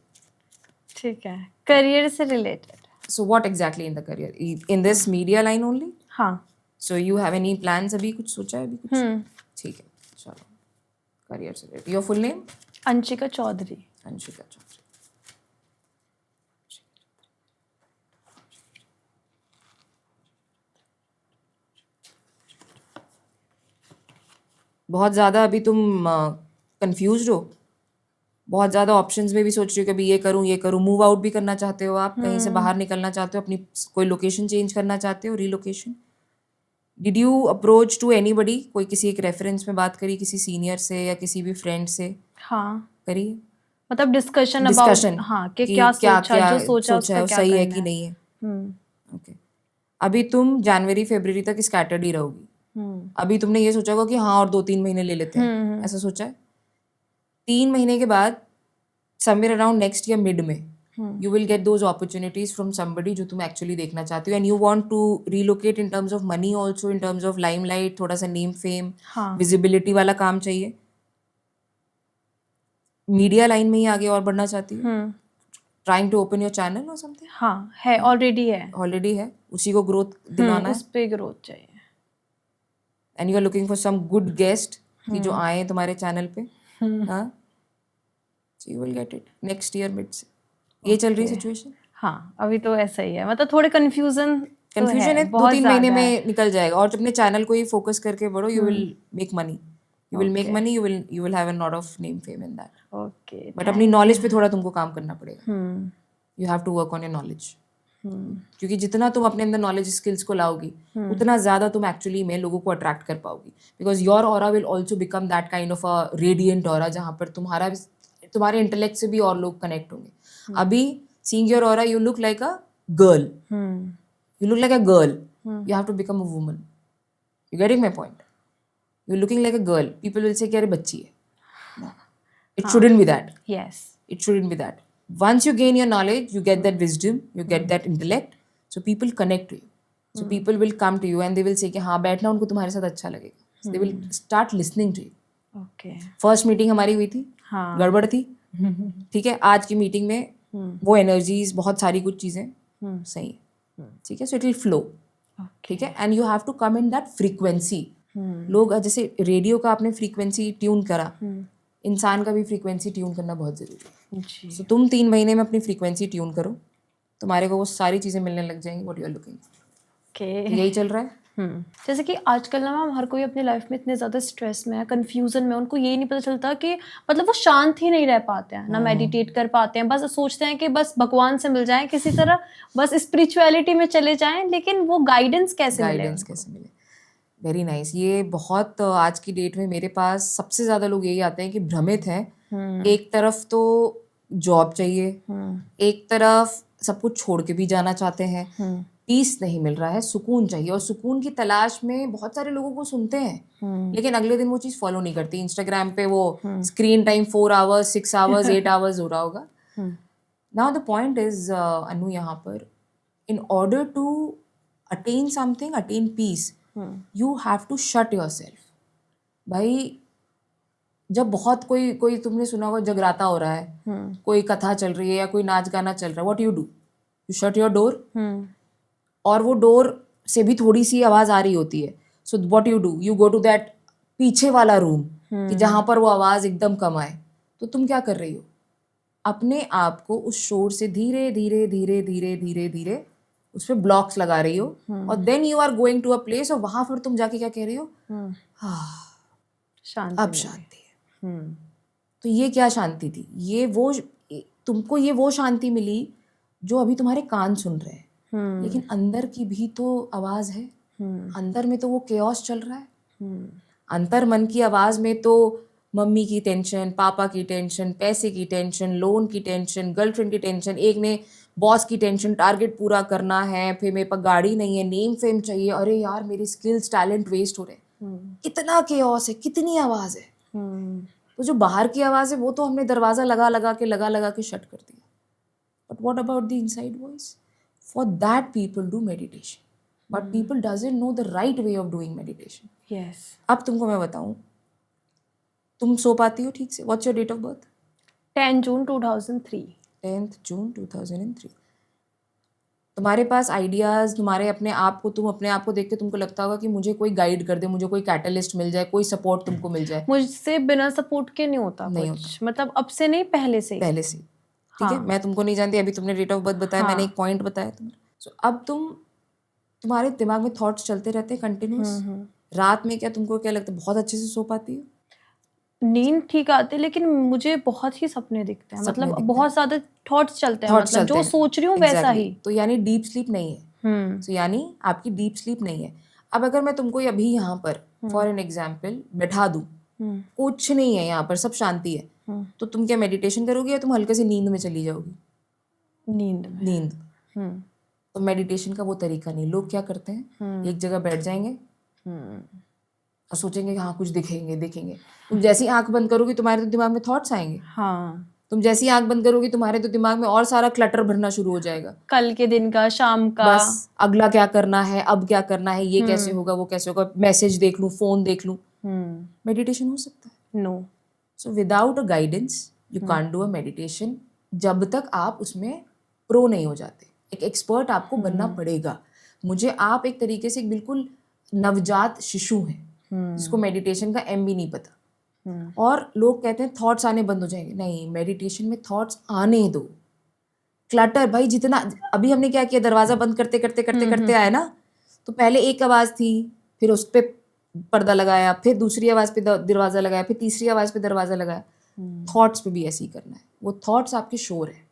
ठीक है, करियर से related. So what exactly in the career, in this media line only? हाँ। So you have any plans? अभी कुछ सोचा है? अभी कुछ? ठीक है, चलो करियर से related. Your full name? Anshika Chaudhary. Anshika Chaudhary. बहुत ज़्यादा अभी तुम कंफ्यूज हो, बहुत ज़्यादा ऑप्शंस में भी सोच रही हो कि अभी ये करूँ, मूव आउट भी करना चाहते हो, आप कहीं से बाहर निकलना चाहते हो, अपनी कोई लोकेशन चेंज करना चाहते हो, relocation. Did you approach to anybody? कोई किसी एक रेफरेंस में बात करी किसी सीनियर से या किसी भी फ्रेंड से? हाँ, करी? मतलब डिस्कशन अबाउट, हाँ, कि क्या सोचा, जो सोचा उसका है, क्या सही है करना कि नहीं है? हम्म। ओके, अभी तुम जनवरी फरवरी तक स्कैटर्ड ही रहोगी। अभी तुमने ये सोचा होगा कि हाँ और 2-3 महीने ले लेते हैं, ऐसा सोचा है? 3 महीने के बाद somewhere around next year mid में you will get those opportunities from somebody जो तुम actually देखना चाहते हो, and you want to relocate in terms of money also, in terms of limelight, थोड़ा सा name fame, visibility वाला काम चाहिए, मीडिया लाइन में ही आगे और बढ़ना चाहती हो, trying to open your channel or something? हाँ, है, ऑलरेडी है, उसी को ग्रोथ दिलाना है, उस पे ग्रोथ चाहिए, and you are looking for some good guest कि जो आए तुम्हारे चैनल पे, हाँ, so you will get it next year mid से। ये चल रही सिचुएशन? हाँ, अभी तो ऐसा ही है, मतलब थोड़े कंफ्यूजन है, 2-3 महीने में निकल जाएगा। और अपने चैनल को ही फोकस करके बढ़ो, you will make money, you will have a lot of name fame in that. Okay, but अपनी नॉलेज पे थोड़ा तुमको काम करना पड़ेगा, you have to work on your knowledge, क्योंकि जितना तुम अपने अंदर नॉलेज स्किल्स को लाओगी उतना ज़्यादा तुम एक्चुअली में लोगों को अट्रैक्ट कर पाओगी, because your aura will also become that kind of a radiant aura, जहाँ पर तुम्हारे इंटेलेक्ट से भी और लोग कनेक्ट होंगे। अभी seeing your aura, you look like a girl. You look like a girl. You have to become a woman. You getting my point? You're looking like a girl. People will say कि अरे बच्ची है. No. It shouldn't be that. Yes. It shouldn't be that. Once you gain your knowledge, you get that wisdom, you get that intellect, so people connect to you. So people will come to you and they will say कि हाँ बैठना उनको तुम्हारे साथ अच्छा लगेगा. So they will start listening to you. Okay. First meeting हमारी हुई थी, गड़बड़ थी, ठीक है, आज की मीटिंग में वो एनर्जीज, बहुत सारी कुछ चीज़ें सही है, ठीक है, सो इट विल फ्लो, ठीक है, and you have to come in that frequency. लोग जैसे रेडियो का आपने फ्रीक्वेंसी ट्यून करा, इंसान का भी फ्रीक्वेंसी ट्यून करना बहुत ज़रूरी है. सो तुम 3 महीने में अपनी फ्रीक्वेंसी ट्यून करो, तुम्हारे को वो सारी चीज़ें मिलने लग जाएंगी व्हाट यू आर लुकिंग. यही चल रहा है. जैसे कि आजकल ना मैम हर कोई अपनी लाइफ में इतने ज़्यादा स्ट्रेस में है, कंफ्यूजन में, उनको ये नहीं पता चलता कि मतलब वो शांत ही नहीं रह पाते हैं ना, मेडिटेट कर पाते हैं, बस सोचते हैं कि बस भगवान से मिल जाएं किसी तरह, बस स्पिरिचुअलिटी में चले जाएं, लेकिन वो गाइडेंस कैसे मिले. Very nice. ये बहुत आज की डेट में मेरे पास सबसे ज़्यादा लोग यही आते हैं कि भ्रमित हैं. एक तरफ तो जॉब चाहिए, एक तरफ सब कुछ छोड़ के भी जाना चाहते हैं, पीस नहीं मिल रहा है, सुकून चाहिए, और सुकून की तलाश में बहुत सारे लोगों को सुनते हैं, लेकिन अगले दिन वो चीज़ फॉलो नहीं करती. इंस्टाग्राम पे वो screen time 4 hours 6 hours 8 hours हो रहा होगा. Now the point is Anu, यहाँ पर in order to attain something, attain peace, you have to shut your self. भाई जब बहुत कोई तुमने सुना होगा जगराता हो रहा है, कोई कथा चल रही है या कोई नाच गाना चल रहा है, what you do, you shut your door, और वो डोर से भी थोड़ी सी आवाज आ रही होती है. So what you do, you go to that पीछे वाला रूम कि जहां पर वो आवाज एकदम कम आए. तो तुम क्या कर रही हो, अपने आप को उस शोर से धीरे धीरे धीरे धीरे धीरे धीरे उस पर ब्लॉक्स लगा रही हो, और then you are going to a place, और वहां पर तुम जाके क्या कह रही हो, अब शांति है. तो ये क्या शांति थी, ये वो तुमको ये वो शांति मिली जो अभी तुम्हारे कान सुन रहे हैं, लेकिन अंदर की भी तो आवाज है, अंदर में तो वो केओस चल रहा है. अंतर मन की आवाज में तो मम्मी की टेंशन, पापा की टेंशन, पैसे की टेंशन, लोन की टेंशन, गर्लफ्रेंड की टेंशन, एक ने बॉस की टेंशन, टारगेट पूरा करना है, फिर मेरे पास गाड़ी नहीं है, नेम फेम चाहिए, अरे यार मेरी स्किल्स टैलेंट वेस्ट हो रहे हैं. कितना केओस है, कितनी आवाज है. तो जो बाहर की आवाज है वो तो हमने दरवाजा लगा लगा के शट कर दिया. But what about the inside voice? For that people do meditation, but people doesn't know the right way of doing meditation. Yes. अब तुमको मैं बताऊं, तुम सो पाती हो ठीक से? What's your date of birth? 10 June 2003. 10th जून 2003. तुम्हारे पास आइडियाज, तुम्हारे अपने आप को, तुम अपने आप को देख के तुमको लगता होगा कि मुझे कोई गाइड कर दे, मुझे कोई कैटलिस्ट मिल जाए, कोई सपोर्ट तुमको मिल जाए. मुझसे बिना सपोर्ट के नहीं होता कुछ, मतलब अब से नहीं, पहले से. ठीक है. मैं तुमको नहीं जानती, अभी तुमने डेट ऑफ बर्थ बताया, मैंने एक पॉइंट बताया तुम्हें. सो अब तुम्हारे दिमाग में थॉट्स चलते रहते हैं कंटिन्यूस. रात में क्या तुमको क्या लगता है, बहुत अच्छे से सो पाती हो? नींद ठीक आती है, लेकिन मुझे बहुत ही सपने दिखते हैं, मतलब बहुत ज्यादा थॉट्स चलते हैं, मतलब जो सोच रही हूँ वैसा ही. तो यानी डीप स्लीप नहीं है. तो यानी आपकी डीप स्लीप नहीं है. अब अगर मैं तुमको अभी यहाँ पर फॉर एन एग्जाम्पल बैठा दूं, कुछ नहीं है यहाँ पर, सब शांति है, तो तुम क्या मेडिटेशन करोगे या तुम हल्के से नींद में चली जाओगी? नींद. तो मेडिटेशन का वो तरीका नहीं. लोग क्या करते हैं, एक जगह बैठ जाएंगे और सोचेंगे हाँ कुछ देखेंगे. तुम जैसी आंख बंद करोगी तुम्हारे तो दिमाग में थॉट्स आएंगे. तुम जैसी आंख बंद करोगी तुम्हारे तो दिमाग में और सारा क्लटर भरना शुरू हो जाएगा, कल के दिन का, शाम का, बस अगला क्या करना है, अब क्या करना है, ये कैसे होगा, वो कैसे होगा, मैसेज देख लूं, फोन देख लूं. मेडिटेशन हो सकता है? No. So without a guidance you can't do a meditation, जब तक आप उसमें प्रो नहीं हो जाते. एक एक्सपर्ट आपको बनना पड़ेगा. मुझे आप एक तरीके से बिल्कुल नवजात शिशु हैं जिसको मेडिटेशन का एम भी नहीं पता. और लोग कहते हैं थॉट्स आने बंद हो जाएंगे. नहीं, मेडिटेशन में थॉट्स आने दो. क्लटर भाई जितना, अभी हमने क्या किया, दरवाजा बंद करते करते आए ना, तो पहले एक आवाज थी, फिर उस पर पर्दा लगाया, फिर दूसरी आवाज पे दरवाजा लगाया, फिर तीसरी आवाज पे दरवाजा लगाया. थॉट्स पे भी ऐसे ही करना है. वो थॉट्स आपके शोर है.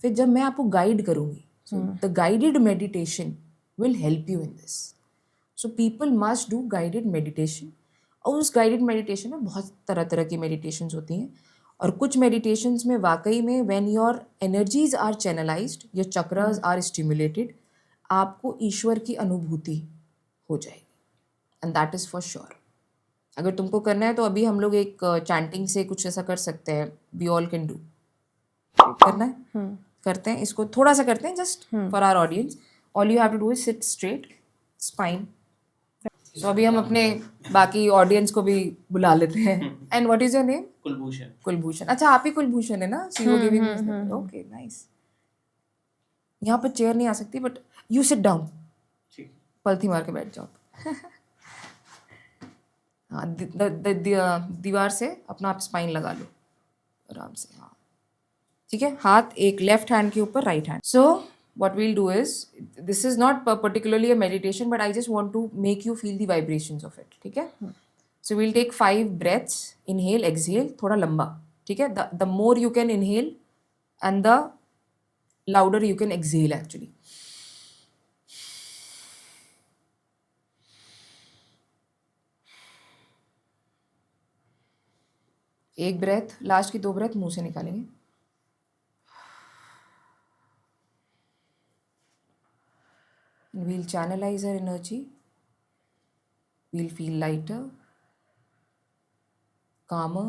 फिर जब मैं आपको गाइड करूंगी, the guided meditation will help you in this. So people must do guided meditation. और उस गाइडेड मेडिटेशन में बहुत तरह तरह की मेडिटेशंस होती हैं, और कुछ मेडिटेशंस में वाकई में when your energies are channelized, your chakras are stimulated, आपको ईश्वर की अनुभूति हो जाएगी. And that is for sure. अगर तुमको करना है तो अभी हम लोग एक चैंटिंग से कुछ ऐसा कर सकते हैं. We all can do. करना है करते हैं, इसको थोड़ा सा करते हैं just for our audience. All you have to do is sit straight, spine so अभी हम अपने बाकी ऑडियंस को भी बुला लेते हैं. And what is your name? Kulbhushan. Kulbhushan. अच्छा, आप ही कुलभूषण है ना, सीईओ के भी बिजनेस. Okay, nice. यहाँ पर चेयर नहीं आ सकती, बट यू सिट डाउन. ठीक. पलथी मार के बैठ जाओ. हाँ, दीवार से अपना आप स्पाइन लगा लो आराम से. हाँ, ठीक है. हाथ एक लेफ्ट हैंड के ऊपर right hand. So what we'll do is, this is not particularly a meditation, but I just want to make you feel the vibrations of it. ठीक है. So we'll take 5 breaths. Inhale, exhale, थोड़ा लंबा. ठीक है. The more you can inhale and the louder you can exhale actually. एक breath, last की 2 breath मुंह से निकालेंगे. We'll channelize our energy. We'll feel lighter, calmer.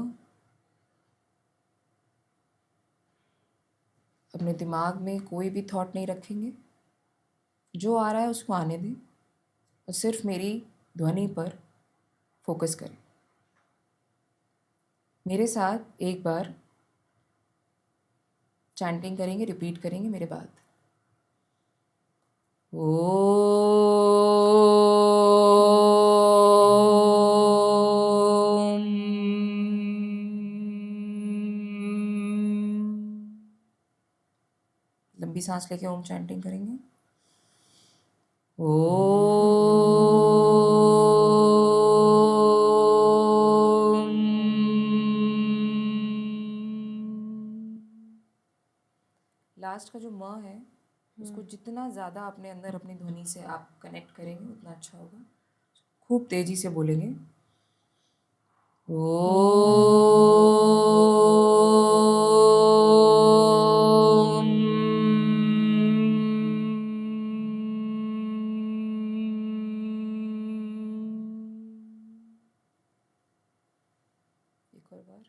अपने दिमाग में कोई भी थॉट नहीं रखेंगे. जो आ रहा है उसको आने दें और सिर्फ मेरी ध्वनि पर फोकस करें. मेरे साथ एक बार चैंटिंग करेंगे, रिपीट करेंगे मेरे बाद. ओम. लंबी सांस लेके ओम चैंटिंग करेंगे. ओम. लास्ट का जो म है, उसको जितना ज़्यादा अपने अंदर अपनी ध्वनि से आप कनेक्ट करेंगे उतना अच्छा होगा. खूब तेज़ी से बोलेंगे. ओम. एक और बार.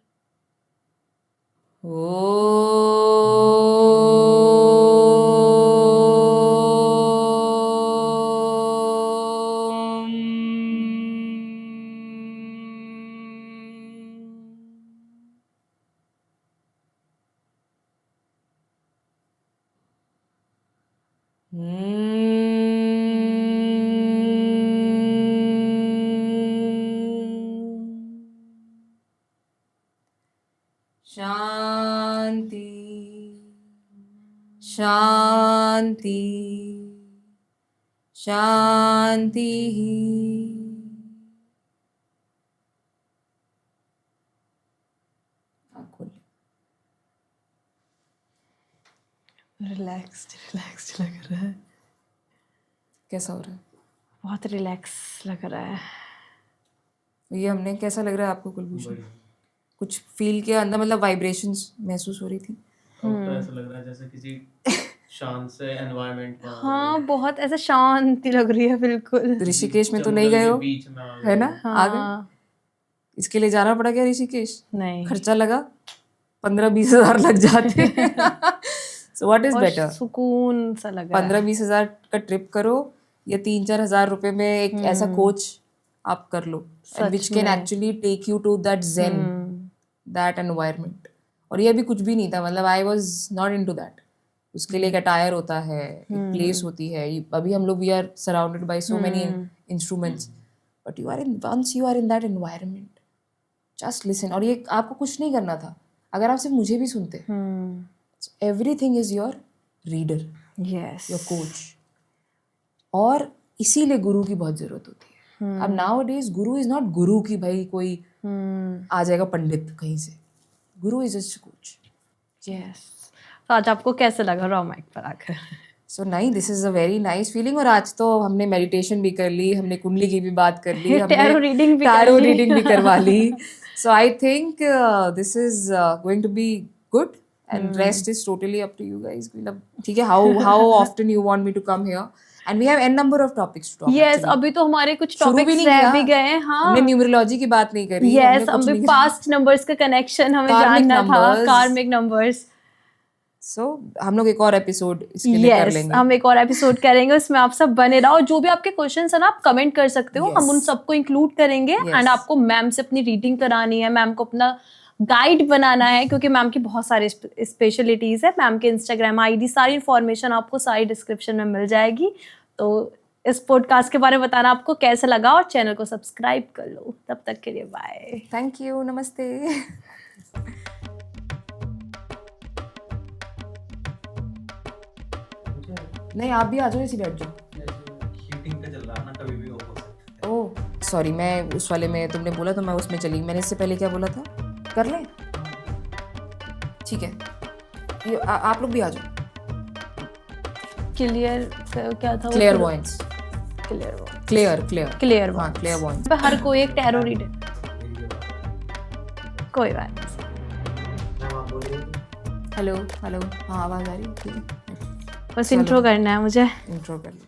शांति, शांति, शांति. आँख खोल. रिलैक्स्ड लग रहा है. कैसा हो रहा है? बहुत रिलैक्स लग रहा है. ये हमने कैसा लग रहा है आपको कुलभूषण? कुछ फील किया अंदर, मतलब वाइब्रेशंस महसूस हो रही थी? अब तो ऐसा लग रहा है जैसे किसी शांत से एनवायरनमेंट में. हाँ, बहुत ऐसा शांति लग रही है. बिल्कुल. ऋषिकेश में तो नहीं गए हो, बीच में है ना? आ गए. हाँ. इसके लिए जाना पड़ा क्या ऋषिकेश? नहीं. खर्चा लगा 15-20 हज़ार लग जाते. सो व्हाट इज और बेटर? सुकून सा लग रहा है. 15-20 हज़ार का ट्रिप करो या 3-4 हज़ार रुपए में एक ऐसा कोच आप कर लो, and which can actually take you to that zen, that environment. और ये भी कुछ भी नहीं था, मतलब I was not into that. उसके लिए एक अटायर होता है, एक प्लेस होती है. अभी हम लोग we are surrounded by so many instruments, but you are in, once you are in that environment, just listen. और ये आपको कुछ नहीं करना था अगर आप सिर्फ मुझे भी सुनते. Everything is your reader, yes. Your coach. और इसीलिए गुरु की बहुत जरूरत होती है. अब now days Guru is not गुरु की भाई कोई आ जाएगा पंडित कहीं से. गुरु इज जस्ट कोच. यस. तो आज आपको कैसे लगा रॉ माइक पर आकर? सो नहीं, this is a very nice feeling. और आज तो हमने मेडिटेशन भी कर ली, हमने कुंडली की भी बात कर ली, टैरो रीडिंग भी टैरो रीडिंग भी करवा ली. So I think this is going to be good, and rest is totally up to you guys. मतलब ठीक है, how often you want me to come here, and we have n number of topics to talk. Yes, अभी तो हमारे कुछ शुरू भी topics नहीं रह किया. भी गए. हाँ, हमने न्यूमरोलॉजी की बात नहीं करी. यस, अभी पास्ट नंबर्स का कनेक्शन हमें Karmic जानना था. numbers. कार्मिक नंबर्स. सो हम लोग एक और एपिसोड इसके लिए कर यस लेंगे. हम एक और एपिसोड करेंगे, उसमें आप सब बने रहो. और जो भी आपके क्वेश्चंस है ना, आप कमेंट कर सकते हो. Yes. हम उन सबको इंक्लूड करेंगे. Yes. एंड आपको मैम से अपनी रीडिंग करानी है, मैम को अपना गाइड बनाना है, क्योंकि मैम की बहुत सारी स्पेशलिटीज है. मैम के इंस्टाग्राम आईडी, सारी इन्फॉर्मेशन आपको सारी डिस्क्रिप्शन में मिल जाएगी. तो इस पॉडकास्ट के बारे में बताना आपको कैसा लगा, और चैनल को सब्सक्राइब कर लो. तब तक के लिए बाय. Thank you. नमस्ते. नहीं, आप भी आ जाओ, इसी बैठ जाओ. हीटिंग का चल रहा है ना, कभी भी ऑफ हो सकता है. ओह सॉरी, मैं उस वाले में तुमने बोला तो मैं उसमें चली. मैंने इससे पहले क्या बोला था? कर लें? ठीक है, ये आप लोग भी आ जाओ. क्लियर क्या था? Clear voice. क्लियर क्लियर हाँ, क्लियर वॉइस. हर कोई एक टैरो रीडर. कोई बात नहीं. Hello hello. हाँ, आवाज़ आ रही है. ठीक है, बस इंट्रो करना है मुझे. इंट्रो कर लो.